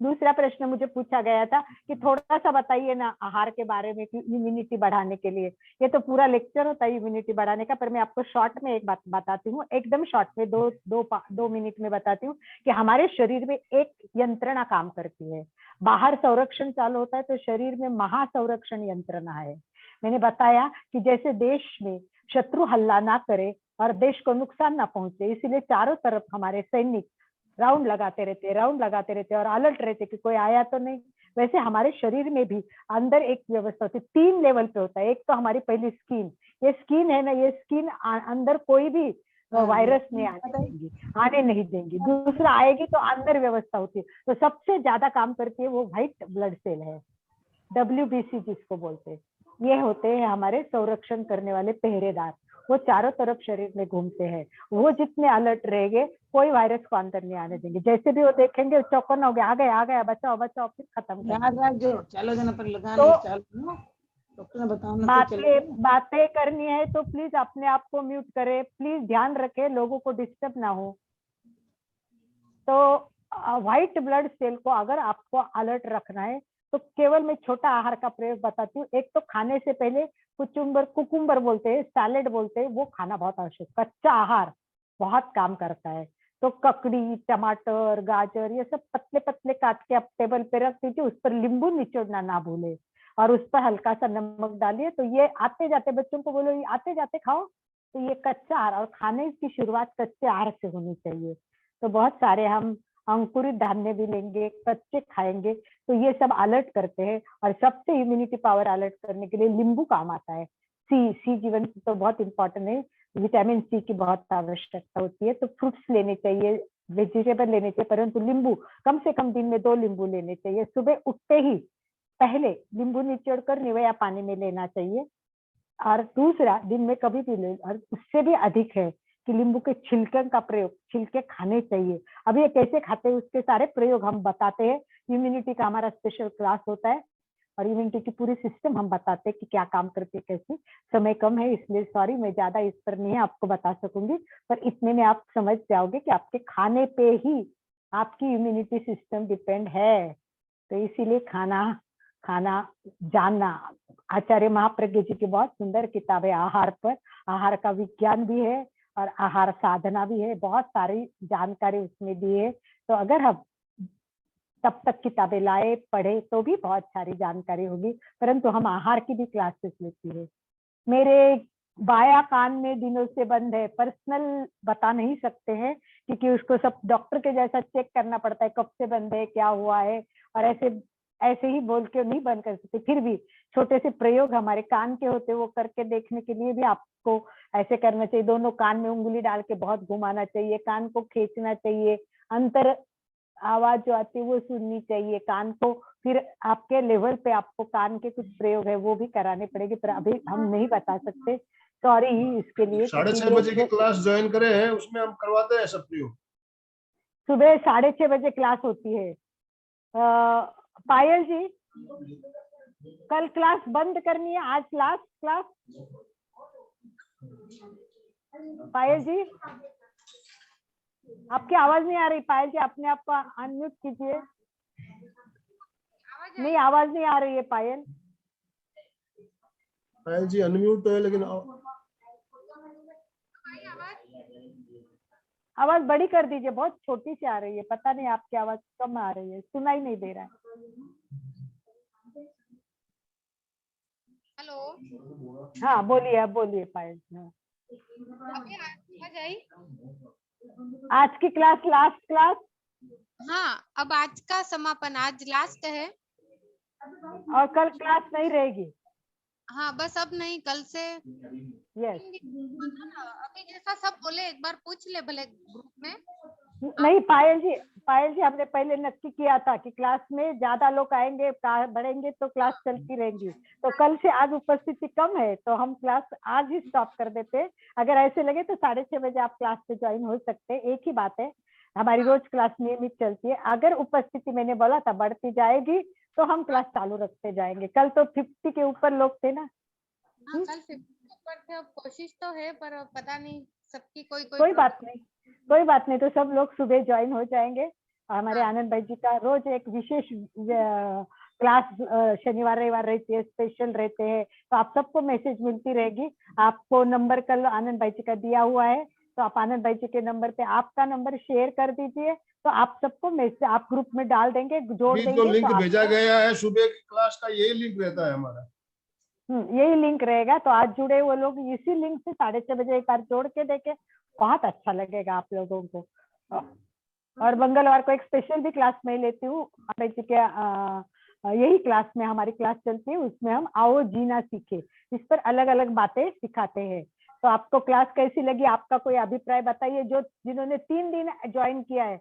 दूसरा प्रश्न मुझे पूछा गया था कि थोड़ा सा बताइए ना आहार के बारे में कि इम्यूनिटी बढ़ाने के लिए। ये तो पूरा लेक्चर होता है इम्यूनिटी बढ़ाने का, पर मैं आपको शॉर्ट में एक बात बताती हूँ, एकदम शॉर्ट में 2 मिनट में बताती हूँ कि हमारे शरीर में एक यंत्रणा काम करती है। बाहर संरक्षण चालू होता है तो शरीर में महासंरक्षण यंत्रणा है। मैंने बताया कि जैसे देश में शत्रु हल्ला ना करे और देश को नुकसान ना पहुंचे, इसीलिए चारों तरफ हमारे सैनिक राउंड लगाते रहते और अलर्ट रहते कि कोई आया तो नहीं। वैसे हमारे शरीर में भी अंदर एक व्यवस्था होती है, 3 लेवल पे होता है। एक तो हमारी पहली स्किन, ये स्किन है ना, ये स्किन अंदर कोई भी वायरस नहीं आने नहीं देंगी। दूसरा आएगी तो अंदर व्यवस्था होती है। तो सबसे ज्यादा काम करती है वो व्हाइट ब्लड सेल है, WBC जिसको बोलते हैं। ये होते हैं हमारे संरक्षण करने वाले पहरेदार। वो चारों तरफ शरीर में घूमते हैं। वो जितने अलर्ट रहेंगे कोई वायरस को अंदर नहीं आने देंगे। जैसे भी वो देखेंगे चौकन हो गया, आ गया बचाओ फिर खत्म बातें करनी है तो प्लीज अपने आप को म्यूट करें। प्लीज ध्यान रखें लोगों को डिस्टर्ब ना हो। तो व्हाइट ब्लड सेल को अगर आपको अलर्ट रखना है तो केवल मैं छोटा आहार का प्रयोग बताती हूँ। एक तो खाने से पहले कुकुम्बर बोलते हैं, सैलेड बोलते हैं, वो खाना बहुत आवश्यक। कच्चा आहार बहुत काम करता है। तो ककड़ी, टमाटर, गाजर ये सब पतले पतले काट के आप टेबल पे रख दीजिए, उस पर नींबू निचोड़ना ना भूले और उस पर हल्का सा नमक डालिए। तो ये आते जाते बच्चों को बोलो, ये आते जाते खाओ। तो ये कच्चा आहार, और खाने की शुरुआत कच्चे आहार से होनी चाहिए। तो बहुत सारे हम अंकुरित धान्य भी लेंगे, कच्चे खाएंगे, तो ये सब अलर्ट करते हैं। और सबसे इम्यूनिटी पावर अलर्ट करने के लिए नींबू काम आता है। सी जीवन तो बहुत इंपॉर्टेंट है, विटामिन सी की बहुत आवश्यकता होती है। तो फ्रूट्स लेने चाहिए, वेजिटेबल लेने चाहिए, परंतु नींबू कम से कम दिन में 2 नींबू लेने चाहिए। सुबह उठते ही पहले नींबू निचोड़कर निवया पानी में लेना चाहिए। और दूसरा दिन में कभी भी ले, और उससे भी अधिक है कि नींबू के छिलके का प्रयोग, छिलके खाने चाहिए। अब ये कैसे खाते हैं उसके सारे प्रयोग हम बताते हैं। इम्यूनिटी का हमारा स्पेशल क्लास होता है और इम्यूनिटी की पूरी सिस्टम हम बताते हैं कि क्या काम करती है कैसे। समय कम है इसलिए सॉरी, मैं ज्यादा इस पर नहीं आपको बता सकूंगी, पर इतने में आप समझ जाओगे कि आपके खाने पे ही आपकी इम्यूनिटी सिस्टम डिपेंड है। तो इसीलिए खाना जानना। आचार्य महाप्रज्ञ जी की बहुत सुंदर किताब है आहार पर, आहार का विज्ञान भी है और आहार साधना भी है, बहुत सारी जानकारी उसमें दी है। तो अगर हम तब तक किताबें लाए पढ़े तो भी बहुत सारी जानकारी होगी, परंतु हम आहार की भी क्लासेस लेती है। मेरे बाया कान में दिनों से बंद है, पर्सनल बता नहीं सकते हैं क्योंकि उसको सब डॉक्टर के जैसा चेक करना पड़ता है, कब से बंद है, क्या हुआ है, और ऐसे ही बोल के नहीं बंद कर सकते। फिर भी छोटे से प्रयोग हमारे कान के होते वो करके देखने के लिए भी आपको ऐसे करना चाहिए। दोनों कान में उंगली डाल के बहुत घुमाना चाहिए, कान को खींचना चाहिए, अंतर आवाज जो आती है वो सुननी चाहिए कान को। फिर आपके लेवल पे आपको कान के कुछ प्रयोग है वो भी कराने पड़ेंगे, पर अभी हम नहीं बता सकते, सॉरी इसके लिए। 6:30 बजे की क्लास ज्वाइन करे हैं, उसमें हम करवाते हैं सब प्रयोग। सुबह 6:30 बजे क्लास होती है। पायल जी कल क्लास बंद करनी है, आज लास्ट क्लास। पायल जी आपकी आवाज नहीं आ रही। पायल जी अपने आप को अनम्यूट कीजिए। नहीं आवाज नहीं आ रही है पायल। पायल जी अनम्यूट तो है लेकिन आवाज बड़ी कर दीजिए, बहुत छोटी सी आ रही है, पता नहीं आपकी आवाज कम आ रही है, सुनाई नहीं दे रहा है। हेलो हाँ बोलिए, अब बोलिए पायल। हाँ। अभी आवाज आई? आज की क्लास लास्ट क्लास। हाँ अब आज का समापन, आज लास्ट है और कल क्लास नहीं रहेगी। हाँ बस अब नहीं, कल से यस। अभी जैसा सब बोले एक बार पूछ ले भले ग्रुप में। नहीं पायल जी हमने पहले नक्की किया था कि क्लास में ज्यादा लोग आएंगे बढ़ेंगे तो क्लास चलती रहेंगी। तो कल से आज उपस्थिति कम है तो हम क्लास आज ही स्टॉप कर देते। अगर ऐसे लगे तो 6:30 बजे आप क्लास पे ज्वाइन हो सकते हैं। एक ही बात है, हमारी रोज क्लास नियमित चलती है। अगर उपस्थिति मैंने बोला था बढ़ती जाएगी तो हम क्लास चालू रखते जाएंगे। कल तो 50 के ऊपर लोग थे ना। हाँ कल 50 के ऊपर थे, अब कोशिश तो है पर पता नहीं सबकी कोई बात नहीं, तो सब लोग सुबह ज्वाइन हो जाएंगे। हमारे आनंद भाई जी का रोज एक विशेष क्लास शनिवार रविवार रहती है, स्पेशल रहते हैं, तो आप सबको मैसेज मिलती रहेगी। आपको नंबर कल आनंद भाई जी का दिया हुआ है, तो आप आनंद भाई जी के नंबर पे आपका नंबर शेयर कर दीजिए, तो आप सबको मैसेज आप ग्रुप में डाल देंगे, जोड़ देंगे। जो लिंक भेजा गया है सुबह की क्लास का, यही लिंक रहता है हमारा। यही लिंक रहेगा। तो आज जुड़े वो लोग इसी लिंक से 6:30 बजे एक बार जोड़ के देखे, बहुत अच्छा लगेगा आप लोगों को। और मंगलवार को एक स्पेशल भी क्लास में लेती हूँ यही क्लास में हमारी क्लास चलती है, उसमें हम आओ जीना सीखे, इस पर अलग अलग बातें सिखाते हैं। तो आपको क्लास कैसी लगी, आपका कोई अभिप्राय बताइए। जिन्होंने 3 दिन ज्वाइन किया है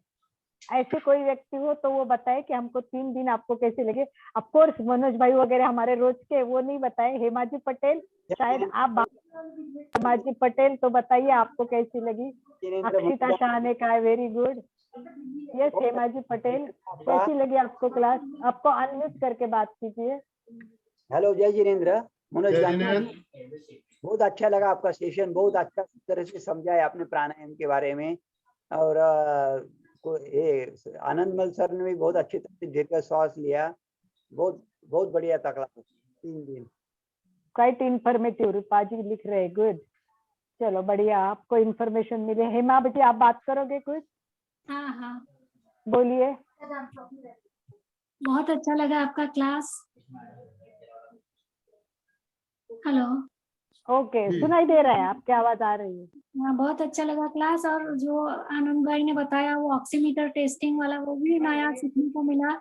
ऐसे कोई व्यक्ति हो तो वो बताए कि हमको 3 दिन आपको कैसे लगे। ऑफ कोर्स मनोज भाई वगैरह हमारे रोज के वो नहीं बताए। हेमाजी पटेल शायद आप, हेमाजी पटेल तो बताइए आपको कैसी लगी। अक्षिता शाह ने कहा very good. Yes Hemaji Patel कैसी लगी आपको क्लास? आपको अनम्यूट करके बात कीजिए। हेलो जय जिनेन्द्र। मनोज गांधी, बहुत अच्छा लगा आपका सेशन, बहुत अच्छा तरह से समझाया आपने प्राणायाम के बारे में। और आनंदमल सर ने भी बहुत अच्छी तरह से दीर्घ श्वास लिया, बहुत बहुत बढ़िया था क्लास 3 दिन। क्वाइट इंफॉर्मेटिव, रूपा जी लिख रहे गुड। चलो बढ़िया, आपको इन्फॉर्मेशन मिले। हेमा बेटी आप बात करोगे कुछ? हाँ बोलिए। बहुत अच्छा लगा आपका क्लास। हेलो ओके सुनाई दे रहा है, आपकी आवाज आ रही है। हाँ बहुत अच्छा लगा क्लास। और जो आनंद भाई ने बताया वो ऑक्सीमीटर टेस्टिंग वाला, वो भी नया सीखने को मिला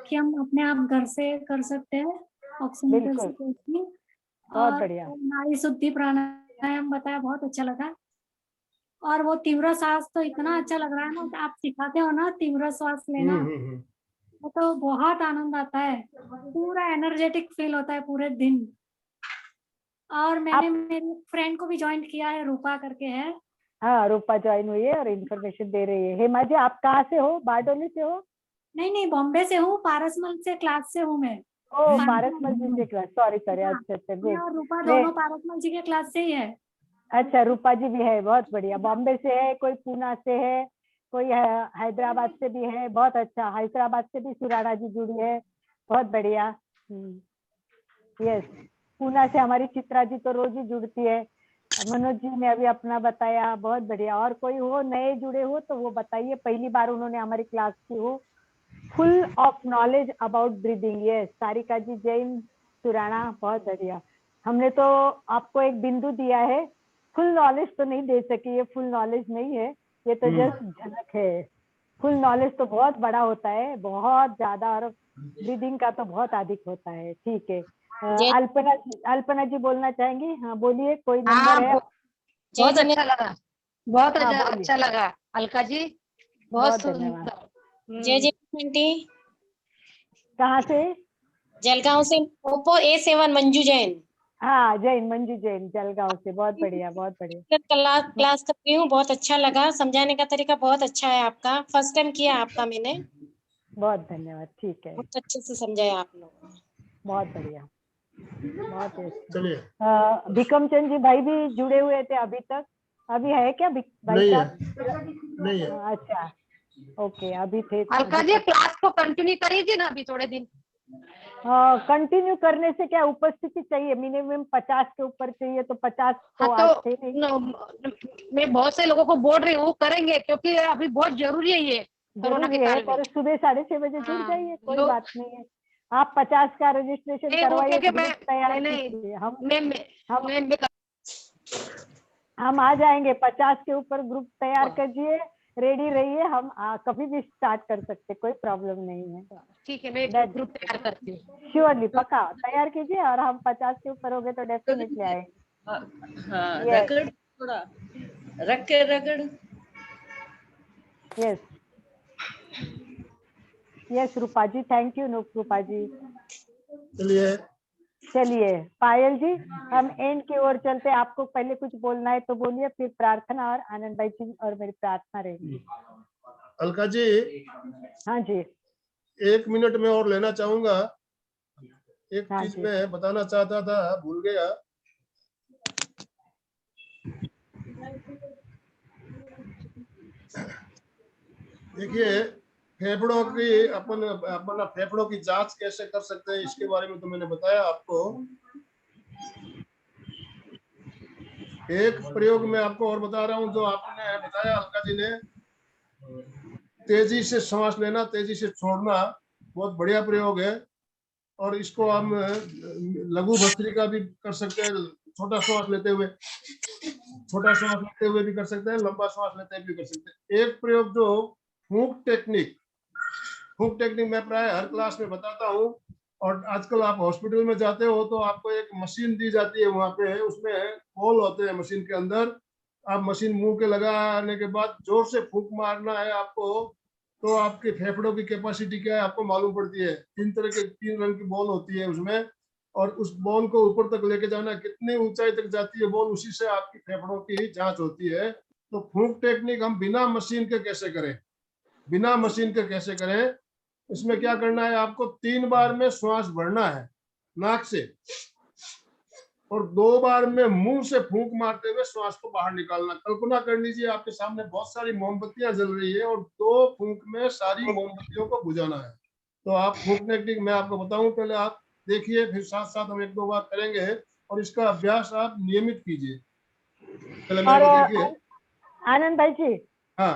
कि हम अपने आप घर से कर सकते हैं ऑक्सीमीटर से टेस्टिंग। बहुत बढ़िया। नाड़ी शुद्धि प्राणायाम बताया, बहुत अच्छा लगा। और वो तीव्र सांस तो इतना अच्छा लग रहा है ना, आप सिखाते हो ना तीव्र सांस लेना, वो तो बहुत आनंद आता है, पूरा एनर्जेटिक फील होता है पूरे दिन। और मैंने मेरी फ्रेंड को भी ज्वाइन किया है, रूपा करके है, हाँ, रूपा ज्वाइन हुई है और इन्फॉर्मेशन दे रही है। हेमा जी, आप कहाँ से हो? बारडोली से हो? नहीं, बॉम्बे से हूँ, पारसमल से क्लास से हूँ मैं। ओ, पारसमल जी के क्लास, सॉरी। अच्छा अच्छा, मैं great। और रूपा मैं- दोनों पारसमल जी के क्लास से ही है। अच्छा, रूपा जी भी है, बहुत बढ़िया। बॉम्बे से है, कोई पूना से है, कोई हैदराबाद से भी है। बहुत अच्छा, हैदराबाद से भी सुराणा जी जुड़ी है, बहुत बढ़िया। यस, पूना से हमारी चित्रा जी तो रोज ही जुड़ती है। मनोज जी ने अभी अपना बताया, बहुत बढ़िया। और कोई हो नए जुड़े हो तो वो बताइए, पहली बार उन्होंने हमारी क्लास की हो। Full of knowledge about breathing. Yes, Sarika ji Jain, Surana, बहुत बढ़िया। हमने तो आपको एक बिंदु दिया है, फुल नॉलेज तो नहीं दे सकी, ये फुल नॉलेज नहीं है, ये तो जस्ट झलक है। फुल नॉलेज तो बहुत बड़ा होता है, बहुत ज्यादा, और ब्रीदिंग का तो बहुत अधिक होता है। ठीक है, अल्पना जी बोलना चाहेंगी? हाँ बोलिए, कोई नंबर है? बहुत अच्छा लगा, बहुत हाँ, अच्छा लगा अलका जी, बहुत धन्यवाद। सुंदर। जय जय आंटी। कहाँ से? जलगांव से ओप्पो A7 मंजू जैन। हाँ, जैन, मंजू जैन, जलगांव से। बहुत बढ़िया, बहुत बढ़िया। क्लास कर रही हूँ, बहुत अच्छा लगा, समझाने का तरीका बहुत अच्छा है आपका। फर्स्ट टाइम किया आपका मैंने। बहुत धन्यवाद। ठीक है, बहुत अच्छे से समझाया आप लोगों ने। बहुत बढ़िया, बहुत ही अच्छा। चलिए। भिकम चंद जी भाई भी जुड़े हुए थे अभी तक, अभी है क्या भाई नहीं साहब? नहीं है। अच्छा, ओके, अभी थे। अलका जी क्लास को कंटिन्यू करिए ना अभी थोड़े दिन। कंटिन्यू करने से क्या, उपस्थिति चाहिए, मिनिमम 50 के ऊपर चाहिए, तो 50 तो हाँ, आज थे नहीं। मैं बहुत से लोगों को बोल रही हूँ करेंगे, क्योंकि अभी बहुत जरूरी है ये कोरोना के जरूरी है, काल में। पर सुबह 6:30 बजे जुड़ हाँ, जाइए, कोई बात नहीं है। आप 50 का रजिस्ट्रेशन नहीं, करवाइए, क्योंकि ग्रुप तैयार नहीं, कीजिए। हम आ जाएंगे। 50 के ऊपर ग्रुप तैयार कीजिए, रेडी रहिए, हम कभी भी स्टार्ट कर सकते, कोई प्रॉब्लम नहीं है। ठीक है, मैं ग्रुप तैयार करती हूँ। श्योरली, पक्का तैयार कीजिए, और हम 50 के ऊपर हो गए तो डेफिनेटली आएंगे। हाँ, Yes. रगड़ थोड़ा रख के रगड़। Yes yes, Rupa ji, thank you Rupa ji. चलिए पायल जी, हम एंड की ओर चलते। आपको पहले कुछ बोलना है तो बोलिए, फिर प्रार्थना, और आनंद भाई जी और मेरी प्रार्थना रहेगी। अलका जी, हाँ जी, 1 मिनट में और लेना चाहूंगा। एक हाँ चीज जी। मैं बताना चाहता था, भूल गया। देखिए, फेफड़ों की अपना फेफड़ों की जांच कैसे कर सकते हैं, इसके बारे में तो मैंने बताया आपको। एक प्रयोग मैं आपको और बता रहा हूं, जो आपने बताया अलका जी ने, तेजी से सांस लेना, तेजी से छोड़ना, बहुत बढ़िया प्रयोग है। और इसको हम लघु भस्त्रिका भी कर सकते हैं, छोटा श्वास लेते हुए भी कर सकते हैं, लंबा श्वास लेते हुए भी कर सकते हैं। एक प्रयोग जो फूंक टेक्निक मैं प्राय हर क्लास में बताता हूँ। और आजकल आप हॉस्पिटल में जाते हो तो आपको एक मशीन दी जाती है, वहां पे उसमें होल होते हैं मशीन के अंदर। आप मशीन मुंह के लगाने के बाद जोर से फूंक मारना है आपको, तो आपके फेफड़ों की कैपेसिटी क्या है आपको मालूम पड़ती है। 3 रंग की बॉल होती है उसमें, और उस बॉल को ऊपर तक लेके जाना, कितनी ऊंचाई तक जाती है बॉल, उसी से आपकी फेफड़ों की जांच होती है। तो फूंक टेक्निक हम बिना मशीन के कैसे करें? इसमें क्या करना है, आपको 3 बार में श्वास भरना है नाक से, और 2 बार में मुंह से फूंक मारते हुए श्वास को बाहर निकालना। कल्पना कर लीजिए आपके सामने बहुत सारी मोमबत्तियां जल रही है, और 2 फूंक में सारी मोमबत्तियों को बुझाना है। तो आप फूंक टेक्निक मैं आपको बताऊं, पहले आप देखिए, फिर साथ साथ हम 1-2 बार करेंगे, और इसका अभ्यास आप नियमित कीजिए। पहले मेरे को देखिए। आनंद भाई जी, हाँ,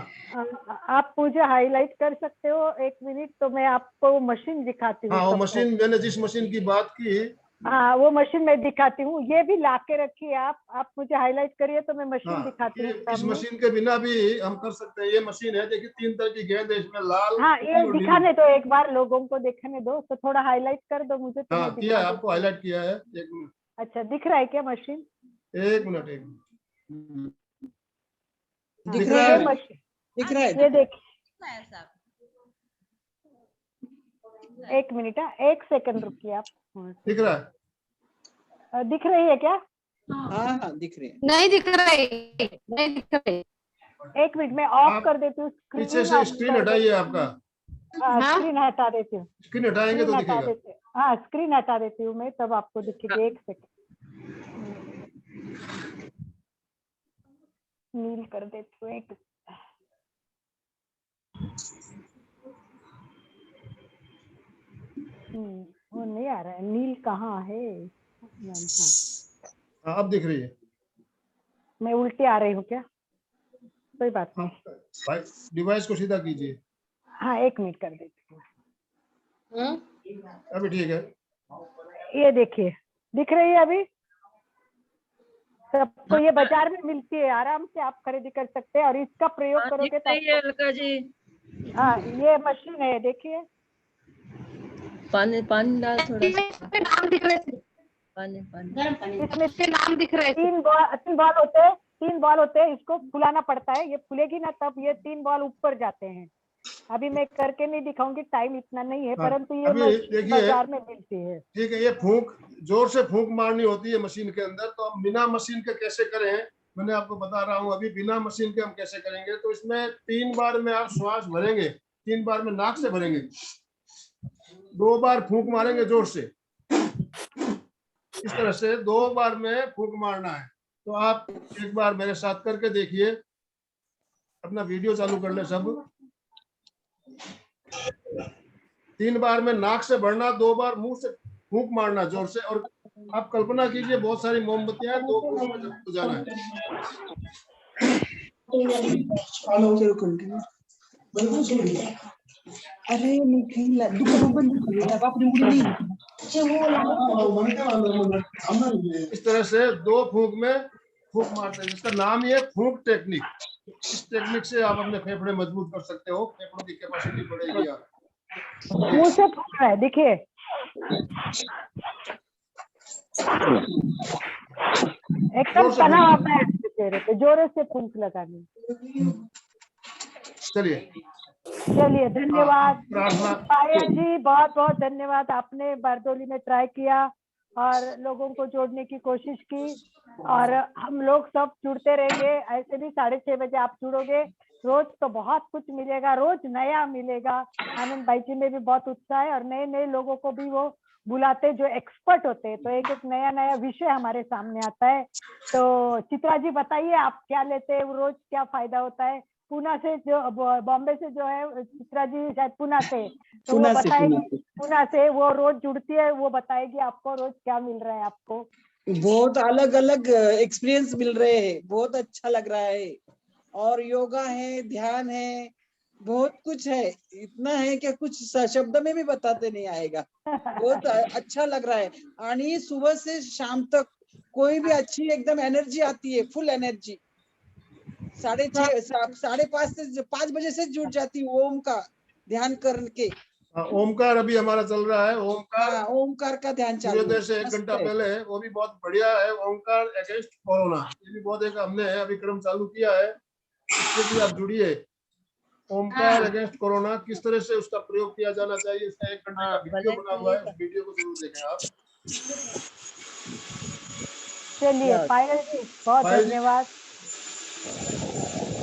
आप मुझे हाईलाइट कर सकते हो 1 मिनट, तो मैं आपको मशीन दिखाती हूँ। हाँ, वो मशीन, मैंने जिस मशीन की बात की, हाँ, वो मशीन मैं दिखाती हूँ। ये भी लाके रखिए आप मुझे हाईलाइट करिए तो मैं मशीन दिखाती हूँ। इस मशीन के बिना भी हम कर सकते हैं। ये मशीन है, देखिए 3 तरह की गेंद है इसमें, लाल, हाँ, ये और दिखाने दो, एक बार लोगों को देखने दो, तो थोड़ा हाईलाइट कर दो मुझे, तो मैं किया दिखा है, आपको हाईलाइट किया है। 1 मिनट। अच्छा, दिख रहा है क्या मशीन? 1 मिनट। दिख रहा है मशीन? दिख रहा है। ये देखिए, 1 मिनट, 1 सेकंड रुकिए आप। दिख रहा है? दिख रही है क्या? हाँ हाँ दिख रहे हैं। नहीं दिख रहे, नहीं दिख रहे। एक मिनट में ऑफ आप कर देती हूँ पीछे से स्क्रीन हटाइए आपका। स्क्रीन हटा देती हूँ, स्क्रीन हटाएंगे तो स्क्रीन हटा दिखेगा। देती हूँ। हाँ स्क्रीन हटा देती हूँ मैं, तब आपको दिखेगी। एक सेकंड नील कर देती हूँ। एक वो नहीं आ रहा है, नील कहाँ है? हाँ अब दिख रही है। मैं उल्टी आ रही हूँ क्या? कोई बात नहीं। भाई डिवाइस को सीधा कीजिए। हाँ 1 मिनट कर देती हूँ। अभी ठीक है। ये देखिए दिख रही है अभी सबको। ये बाजार में मिलती है, आराम से आप खरीदी कर सकते हैं और इसका प्रयोग करोगे तो अलका जी। हाँ ये मशीन है, देखिए। पानी पानी डाल थोड़ा सा। नाम दिख रहे थे, पानी पानी। इसमें नाम दिख रहे थे। 3 बॉल होते हैं, 3 बॉल होते हैं। इसको फुलाना पड़ता है, ये फूलेगी ना तब ये 3 बॉल ऊपर जाते हैं। अभी मैं करके नहीं दिखाऊंगी, टाइम इतना नहीं है, परंतु ये मशीन बाजार में मिलती है। ठीक है, ये फूंक जोर से फूंक मारनी होती है मशीन के अंदर। तो हम बिना मशीन के कैसे करें, मैंने आपको बता रहा हूँ। अभी बिना मशीन के हम कैसे करेंगे, तो इसमें 3 बार में आप श्वास भरेंगे, 3 बार में नाक से भरेंगे, 2 बार फूंक मारेंगे जोर से। इस तरह से 2 बार में फूंक मारना है। तो आप एक बार मेरे साथ करके देखिए। अपना वीडियो चालू कर ले सब। 3 बार में नाक से भरना, 2 बार मुंह से फूंक मारना जोर से। और आप कल्पना कीजिए बहुत सारी मोमबत्तियां 2 फूंक में जब जाना है। अरे इस तरह से 2 फूंक में फूंक मारते हैं, जिसका नाम ही है फूंक टेक्निक। इस टेक्निक से आप अपने फेफड़े मजबूत कर सकते हो, फेफड़ों की कैपेसिटी बढ़ेगी। आप मुंह से फूंक रहा है, देखिए। एकदम तना आता है चेहरे पे, जोरों से फूंक लगानी। चलिए धन्यवाद पायल जी, बहुत बहुत धन्यवाद। आपने बारदोली में ट्राई किया और लोगों को जोड़ने की कोशिश की, और हम लोग सब जुड़ते रहेंगे। ऐसे भी 6:30 बजे आप जुड़ोगे, रोज तो बहुत कुछ मिलेगा, रोज नया मिलेगा। आनंद भाई जी में भी बहुत उत्साह है और नए नए लोगों को भी वो बुलाते जो एक्सपर्ट होते हैं, तो एक एक नया नया विषय हमारे सामने आता है। तो चित्रा जी बताइए आप क्या लेते हैं रोज, क्या फायदा होता है? पुणे से जो, बॉम्बे से जो है चित्रा जी, शायद पुणे से, तो वो बताएगी। पुणे से वो रोज जुड़ती है, वो बताएगी आपको रोज क्या मिल रहा है आपको। बहुत अलग अलग एक्सपीरियंस मिल रहे हैं, बहुत अच्छा लग रहा है। और योगा है, ध्यान है, बहुत कुछ है। इतना है कि कुछ शब्द में भी बताते नहीं आएगा। बहुत अच्छा लग रहा है। आणि सुबह से शाम तक कोई भी अच्छी एकदम एनर्जी आती है, फुल एनर्जी। 5:30 से 5 बजे से जुट जाती हूँ ओम का ध्यान करके। ओमकार अभी हमारा चल रहा है। ओमकार का ध्यान चालू है, से 1 घंटा पहले है, वो भी बहुत बढ़िया है। ओमकार अगेंस्ट कोरोना, ये भी बहुत एक हमने अभी क्रम चालू किया है, इससे भी आप जुड़िए। ओमकार अगेंस्ट कोरोना, किस तरह से उसका प्रयोग किया जाना चाहिए, इसका 1 घंटे का वीडियो बना हुआ है, उस वीडियो को जरूर देखें आप। चलिए पायल जी बहुत धन्यवाद।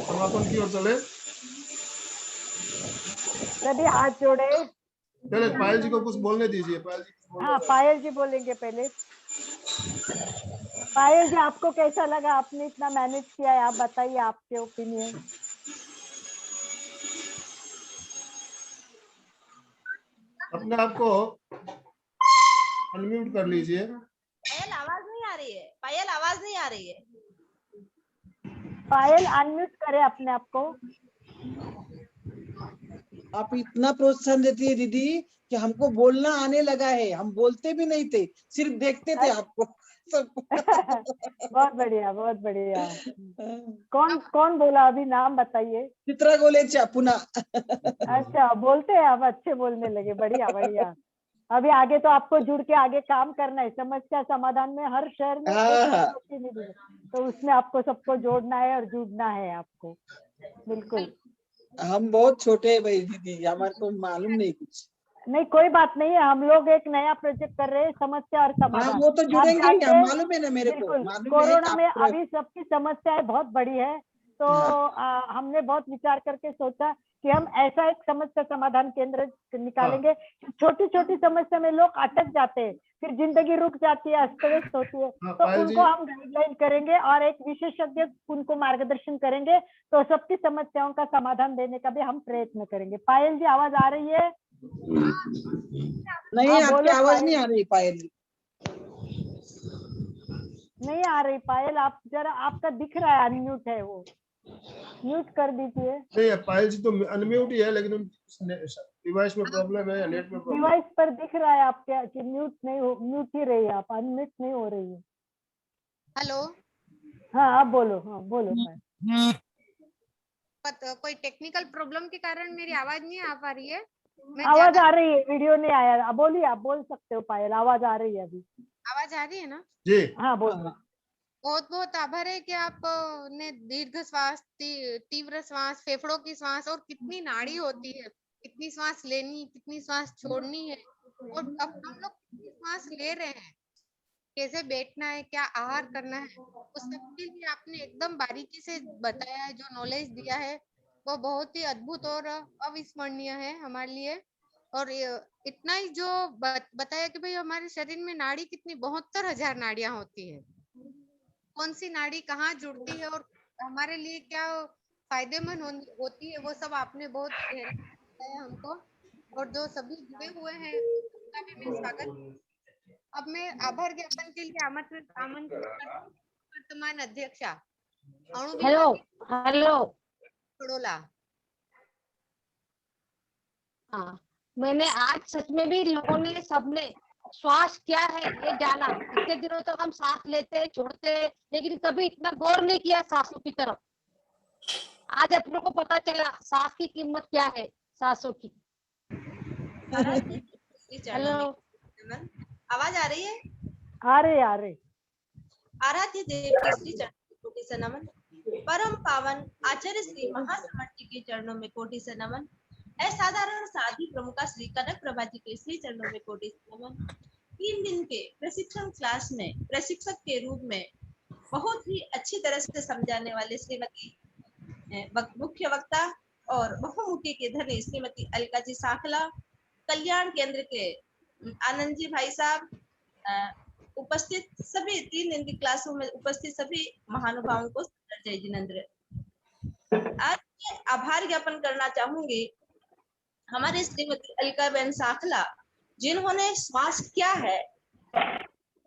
समापन की ओर चले, सभी हाथ जोड़े। पहले पायल जी को कुछ बोलने दीजिए। पायल जी हाँ पायल जी बोलेंगे पहले। पायल जी आपको कैसा लगा, आपने इतना मैनेज किया है, आप बताइए आपके ओपिनियन। अपने आप को अनम्यूट कर लीजिए। पायल आवाज नहीं आ रही है, पायल आवाज नहीं आ रही है। पायल अनम्यूट करे अपने आप को। आप इतना प्रोत्साहन देती है दीदी कि हमको बोलना आने लगा है। हम बोलते भी नहीं थे, सिर्फ देखते थे आपको। बहुत बढ़िया, बहुत बढ़िया। कौन कौन बोला अभी, नाम बताइए। चित्रा गोलेचा पुणे। अच्छा बोलते हैं आप, अच्छे बोलने लगे, बढ़िया बढ़िया। अभी आगे तो आपको जुड़ के आगे काम करना है, समस्या समाधान में हर शहर में तो उसमें आपको सबको जोड़ना है और जुड़ना है आपको। बिल्कुल। हम बहुत छोटे हैं भाई दीदी, हमारे को मालूम नहीं कुछ। नहीं कोई बात नहीं है, हम लोग एक नया प्रोजेक्ट कर रहे हैं, समस्या और समाधान। वो तो आप जुड़ेंगे ही, जानते हम हैं, मालूम है ना मेरे को, बिल्कुल मालूम है कोरोना कि में आप पूरा- अभी सबकी समस्याएं बहुत बड़ी है, तो हमने बहुत विचार करके सोचा कि हम ऐसा एक समस्या समाधान केंद्र निकालेंगे। छोटी छोटी समस्या में लोग अटक जाते हैं, फिर जिंदगी रुक जाती है, अस्त व्यस्त होती है, तो पायल जी। उनको हम गाइडलाइन करेंगे और एक विशेषज्ञ उनको मार्गदर्शन करेंगे, तो सबकी समस्याओं का समाधान देने का भी हम प्रयत्न करेंगे। पायल जी आवाज आ रही है? नहीं, हाँ, आपकी बोलो आवाज पायल। नहीं आ रही पायल जी। नहीं आ रही पायल, आप जरा, आपका दिख रहा है अनम्यूट है, वो म्यूट कर दीजिए। नहीं पायल जी तो अनम्यूट ही है, लेकिन डिवाइस में प्रॉब्लम है या नेट में प्रॉब्लम। डिवाइस पर दिख रहा है आपके कि म्यूट नहीं हो, म्यूट ही रही है, आप अनम्यूट नहीं हो रही है। हेलो। हाँ आप बोलो, हाँ बोलो पायल। कोई टेक्निकल प्रॉब्लम के कारण मेरी आवाज नहीं आ पा रही है। मैं आवाज ज्यादा- आ रही है, वीडियो नहीं आया। अब बोलिए, आप बोल सकते हो पायल, आवाज आ रही है अभी। आवाज आ रही है ना? जी हाँ बोलो। बहुत बहुत आभार है कि आप ने दीर्घ श्वास, तीव्र श्वास, फेफड़ों की श्वास, और कितनी नाड़ी होती है, कितनी श्वास लेनी, कितनी श्वास छोड़नी है, और अब हम लोग कितनी श्वास ले रहे हैं, कैसे बैठना है, क्या आहार करना है, उस सब के लिए आपने एकदम बारीकी से बताया है। जो नॉलेज दिया है वो बहुत ही अद्भुत और अविस्मरणीय है हमारे लिए। और इतना ही जो बताया कि भाई हमारे शरीर में नाड़ी कितनी 72,000 नाड़ियां होती है, कौन सी नाड़ी कहाँ जुड़ती है और हमारे लिए क्या फायदेमंद होती है, वो सब आपने बहुत बताया हमको। और जो सभी जुड़े हुए हैं उनका भी मैं स्वागत। अब मैं आभार ज्ञापन के लिए आमंत्रित वर्तमान अध्यक्षा हेलो हेलो बड़ोला। हाँ, मैंने आज सच में भी लोगों ने, सबने श्वास क्या है ये जाना। इतने दिनों तक हम सांस लेते छोड़ते, लेकिन कभी इतना गौर नहीं किया सांसों की तरफ। आज अपनों को पता चला सांस की कीमत क्या है, सांसों की। हेलो, आवाज आ रही है? आ रही आ रही। आराध्य देव के श्री चरणों में कोटि से नमन। परम पावन आचार्य श्री महासमर्थ जी के चरणों में कोटि से नमन। असाधारण साधी प्रमुखा श्री कनक प्रभा जी के श्री चरणों में कोटि से नमन। 3 दिन के प्रशिक्षण क्लास में प्रशिक्षक के रूप में बहुत ही अच्छी तरह से समझाने वाले श्रीमती मुख्य वक्ता और बहुमुखी के धनी श्रीमती अलका जी साखला, कल्याण केंद्र के आनंद जी भाई साहब, उपस्थित सभी 3 दिन की क्लासों में उपस्थित सभी महानुभावों को जय जिनेंद्र। आज मैं आभार ज्ञापन करना चाहूंगी हमारे श्रीमती अलका बहन साखला, जिन्होंने श्वास क्या है,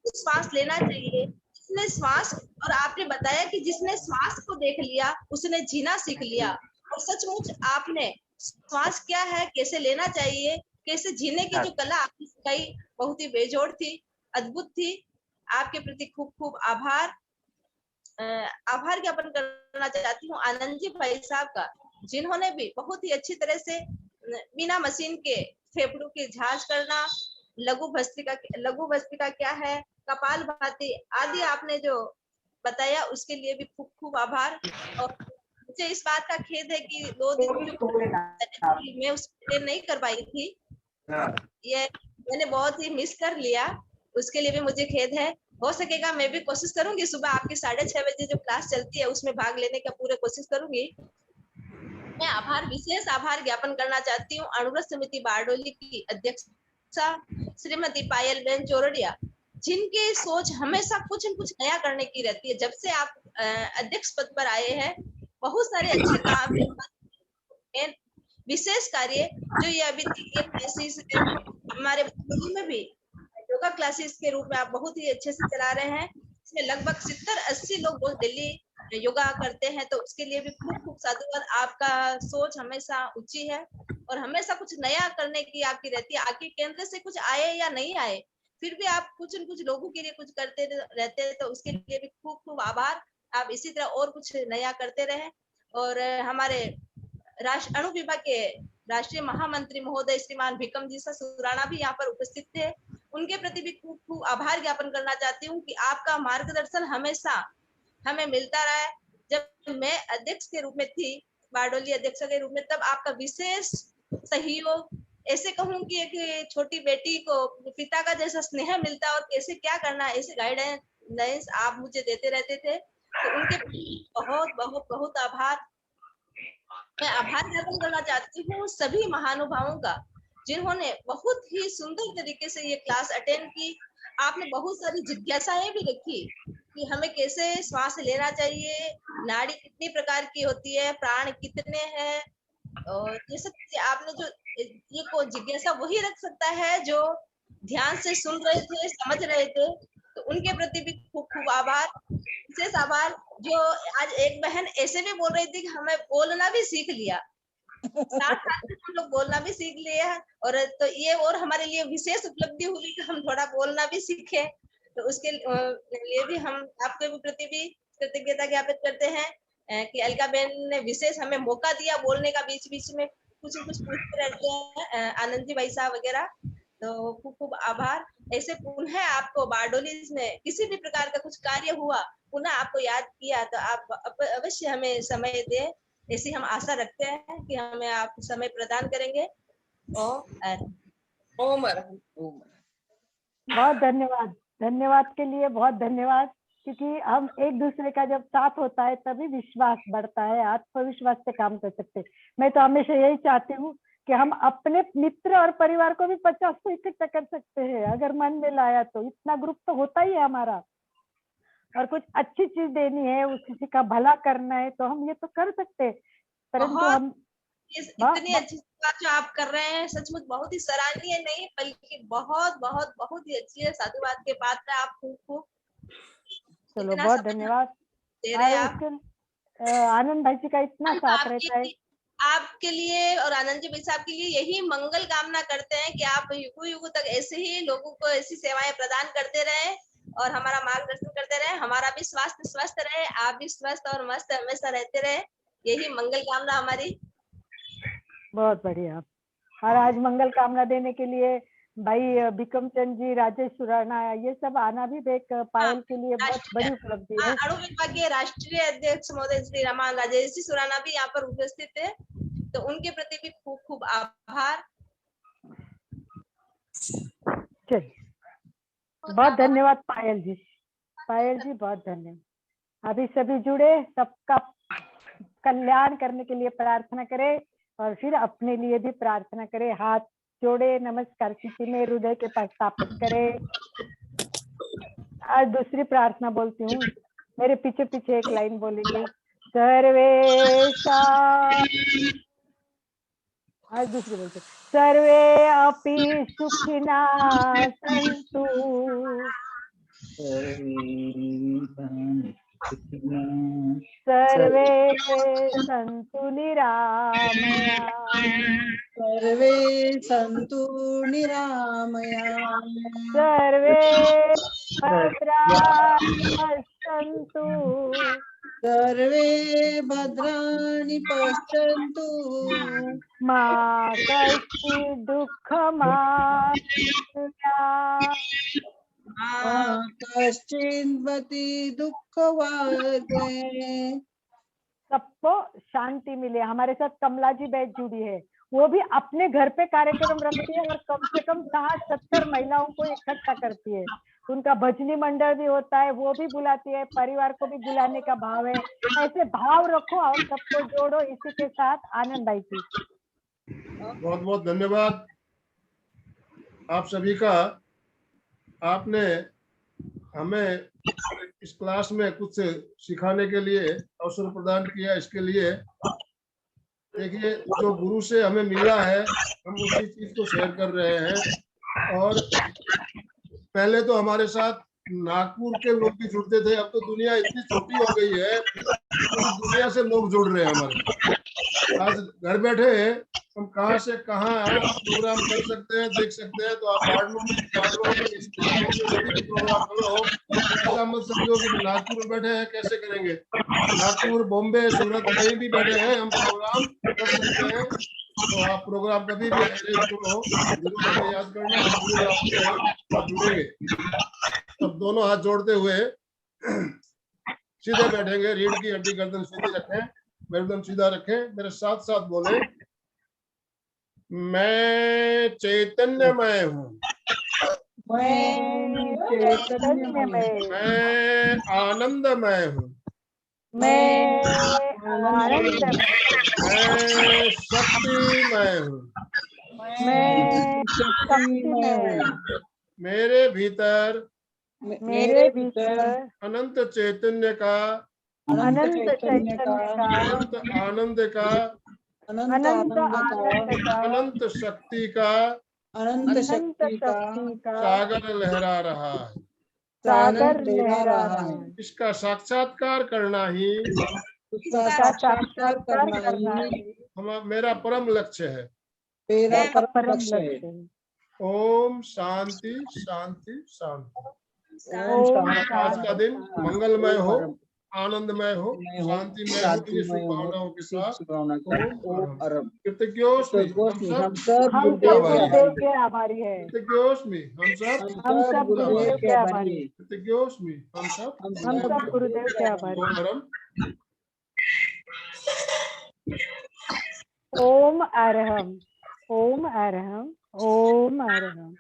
श्वास लेना चाहिए, जिसने श्वास, और आपने बताया कि जिसने श्वास को देख लिया उसने जीना सीख लिया। और सचमुच आपने श्वास क्या है, कैसे लेना चाहिए, कैसे जीने की जो कला आपने सिखाई, बहुत ही बेजोड़ थी, अद्भुत थी। आपके प्रति खूब खूब आभार ज्ञापन करना चाहती हूँ आनंद जी भाई साहब का, जिन्होंने भी बहुत ही अच्छी तरह से बिना मशीन के फेफड़ों की जांच करना, लघु भस्त्रिका क्या है, कपाल भाती आदि आपने जो बताया उसके लिए भी खूब खूब आभार। और मुझे इस बात का खेद है कि 2 दिन जो मैं उसके लिए नहीं कर पाई थी, ये मैंने बहुत ही मिस कर लिया, उसके लिए भी मुझे खेद है। हो सकेगा मैं भी कोशिश करूंगी, सुबह आपकी 6:30 बजे जो क्लास चलती है उसमें भाग लेने का पूरा कोशिश करूंगी। मैं विशेष आभार ज्ञापन करना चाहती हूँ अनुव्रत समिति बारडोली की अध्यक्षा श्रीमती पायल बहन चोरडिया, जिनकी सोच हमेशा कुछ न कुछ नया करने की रहती है। जब से आप अध्यक्ष पद पर आए हैं, बहुत सारे अच्छे काम, विशेष कार्य जो ये अभी हमारे में भी योगा क्लासेस के रूप में आप बहुत ही अच्छे से चला रहे हैं। इसमें लगभग 70-80 लोग दिल्ली योगा करते हैं, तो उसके लिए भी खूब खूब साधुवाद। आपका सोच हमेशा ऊंची है और हमेशा कुछ नया करने की आपकी रहती है। आपके केंद्र से कुछ आए या नहीं आए, फिर भी आप कुछ न कुछ लोगों के लिए कुछ करते रहते हैं, तो उसके लिए भी खूब खूब आभार। आप इसी तरह और कुछ नया करते रहें। और हमारे अणु विभाग के राष्ट्रीय महामंत्री महोदय श्रीमान भिकम जी सुराणा भी यहाँ पर उपस्थित थे, उनके प्रति भी खूब खूब आभार ज्ञापन करना चाहती हूँ कि आपका मार्गदर्शन हमेशा हमें मिलता रहा है। जब मैं अध्यक्ष के रूप में थी, बारडोली अध्यक्ष के रूप में, तब आपका विशेष सहयोग, ऐसे कहूँ कि एक छोटी बेटी को पिता का जैसा स्नेह मिलता है और कैसे क्या करना है, ऐसे गाइडेंस आप मुझे देते रहते थे, तो उनके बहुत बहुत बहुत आभार। मैं आभार ज्ञापन करना चाहती हूँ सभी महानुभावों का, जिन्होंने बहुत ही सुंदर तरीके से ये क्लास अटेंड की। आपने बहुत सारी जिज्ञासाएं भी रखी कि हमें कैसे श्वास लेना चाहिए, नाड़ी कितनी प्रकार की होती है, प्राण कितने हैं, और ये सब चीजें आपने जो ये को जिज्ञासा वही रख सकता है जो ध्यान से सुन रहे थे, समझ रहे थे। तो उनके प्रति भी खूब खूब आभार, विशेष आभार। जो आज एक बहन ऐसे भी बोल रही थी कि हमें बोलना भी सीख लिया, साथ साथ में हम लोग बोलना भी सीख लिए हैं, और तो ये और हमारे लिए विशेष उपलब्धि हुई कि हम थोड़ा बोलना भी सीखे। तो उसके लिए भी हम आपके भी प्रति भी कृतज्ञता ज्ञापित करते हैं कि अलका बहन ने विशेष हमें मौका दिया बोलने का, बीच बीच में कुछ न कुछ पूछते रहते हैं, आनंद जी भाई साहब वगैरह। तो खूब खूब आभार। ऐसे पुनः आपको बारडोली में किसी भी प्रकार का कुछ कार्य हुआ, पुनः आपको याद किया, तो आप अवश्य हमें समय दें, ऐसी हम आशा रखते हैं कि हमें आप समय प्रदान करेंगे। ओम बहुत धन्यवाद। धन्यवाद के लिए बहुत धन्यवाद, क्योंकि हम एक दूसरे का जब साथ होता है तभी विश्वास बढ़ता है, आत्मविश्वास से काम कर सकते हैं। मैं तो हमेशा यही चाहती हूँ कि हम अपने मित्र और परिवार को भी 50 को इकट्ठा कर सकते हैं अगर मन में लाया तो। इतना ग्रुप तो होता ही है हमारा, और कुछ अच्छी चीज देनी है, उस किसी का भला करना है तो हम ये तो कर सकते हैं, परंतु हम इतनी अच्छी बात जो आप कर रहे हैं सचमुच बहुत ही सराहनीय, नहीं बल्कि बहुत बहुत बहुत ही अच्छी है। साधुवाद के पात्र आप खूब खूब। चलो बहुत धन्यवाद दे रहे हैं आप। आनंद भाई जी का इतना साथ रहता है। आपके लिए और आनंद जी भाई साहब के लिए यही मंगल कामना करते हैं कि आप युगों युगों तक ऐसे ही लोगों को ऐसी सेवाएं प्रदान करते रहे और हमारा मार्गदर्शन करते रहे, हमारा भी स्वास्थ्य स्वस्थ रहे, आप भी स्वस्थ और मस्त हमेशा रहते रहे, यही मंगल कामना हमारी। बहुत बढ़िया। और आज मंगल कामना देने के लिए भाई बिकम चंद जी, राजेश सुराना, ये सब आना भी देख पायल के लिए बहुत बड़ी उपलब्धि है। अणु विभाग के राष्ट्रीय अध्यक्ष महोदय श्री रामान राजेश जी सुराना भी यहाँ पर उपस्थित है, तो उनके प्रति भी खूब खूब आभार। चलिए बहुत धन्यवाद पायल जी। पायल जी बहुत धन्यवाद। अभी सभी जुड़े, सबका कल्याण करने के लिए प्रार्थना करें और फिर अपने लिए भी प्रार्थना करें। हाथ जोड़े, नमस्कार स्थिति में हृदय के पास स्थापित करें। आज दूसरी प्रार्थना बोलती हूँ, मेरे पीछे पीछे एक लाइन बोलेंगे। सर्वेशा, आज दूसरी बोलते, सर्वे अपि सुखिना सन्तु, सर्वे सन्तु निरामया, सर्वे सन्तु निरामया, सर्वे भद्राणि पश्यन्तु, सर्वे भद्राणि पश्यन्तु, मा कश्चित् दुःखमाप्नुयात्, कश्चिन्वति दुःखभाग्। सबको शांति मिले। हमारे साथ कमला जी बैठ जुड़ी है, वो भी अपने घर पे कार्यक्रम रखती है और कम से कम 60-70 महिलाओं को इकट्ठा करती है। उनका भजनी मंडल भी होता है, वो भी बुलाती है, परिवार को भी बुलाने का भाव है। ऐसे भाव रखो और सबको जोड़ो। इसी के साथ आनंद भाई जी बहुत बहुत धन्यवाद आप सभी का। आपने हमें इस क्लास में कुछ सिखाने के लिए अवसर प्रदान किया, इसके लिए देखिए जो गुरु से हमें मिला है हम उसी चीज को शेयर कर रहे हैं। और पहले तो हमारे साथ नागपुर के लोग भी जुड़ते थे, अब तो दुनिया इतनी छोटी हो गई है, दुनिया से लोग जुड़ रहे हैं हमारे। आज घर बैठे हम कहां से कहां प्रोग्राम कर सकते हैं, देख सकते हैं। तो आप प्रोग्राम करो, ऐसा मत समझो कि नागपुर में बैठे हैं कैसे करेंगे। नागपुर, बॉम्बे, सूरत कहीं भी बैठे हैं हम प्रोग्राम कर सकते हैं। तो आप प्रोग्राम कभी भी अरेंज करो, जरूर हमें याद करना, हम जरूर आपसे जुड़ेंगे। तब दोनों हाथ जोड़ते हुए सीधे बैठेंगे, रीढ़ की हड्डी गर्दन सीधी रखें, गर्दन सीधा रखें, मेरे साथ साथ बोले मैं चैतन्यमय हूँ। मैं चैतन्यमय, मैं आनंदमय हूँ। मैं आनंदमय, मैं शक्तिमय हूँ। मैं शक्तिमय हूँ। मेरे भीतर मेरे भीतर अनंत चैतन्य का, अनंत चैतन्य का, अनंत आनंद का, अनंत आनंद का, अनंत शक्ति का अनंत अनंत शक्ति का शक्ति का सागर लहरा रहा है। सागर लहरा रहा है। इसका साक्षात्कार करना ही उसका साक्षात्कार करना ही मेरा परम लक्ष्य है। मेरा परम लक्ष्य है। ओम शांति शांति शांति। ओम आज का दिन मंगलमय हो, आनंदमय हो, शांतिमय हो, शांतिमय हो, ये शुभकामनाओं के साथ ओम अरब। कृतज्ञोस्मि हम सब हम गुरुदेव सब के गुरुदेव आभारी के आभारी है। कृतज्ञोस्मि हम सब गुरुदेव के आभारी है। कृतज्ञोस्मि हम सब गुरुदेव के आभारी ओम है। अरहम। ओम अरहम, ओम अरहम, ओम अरहम।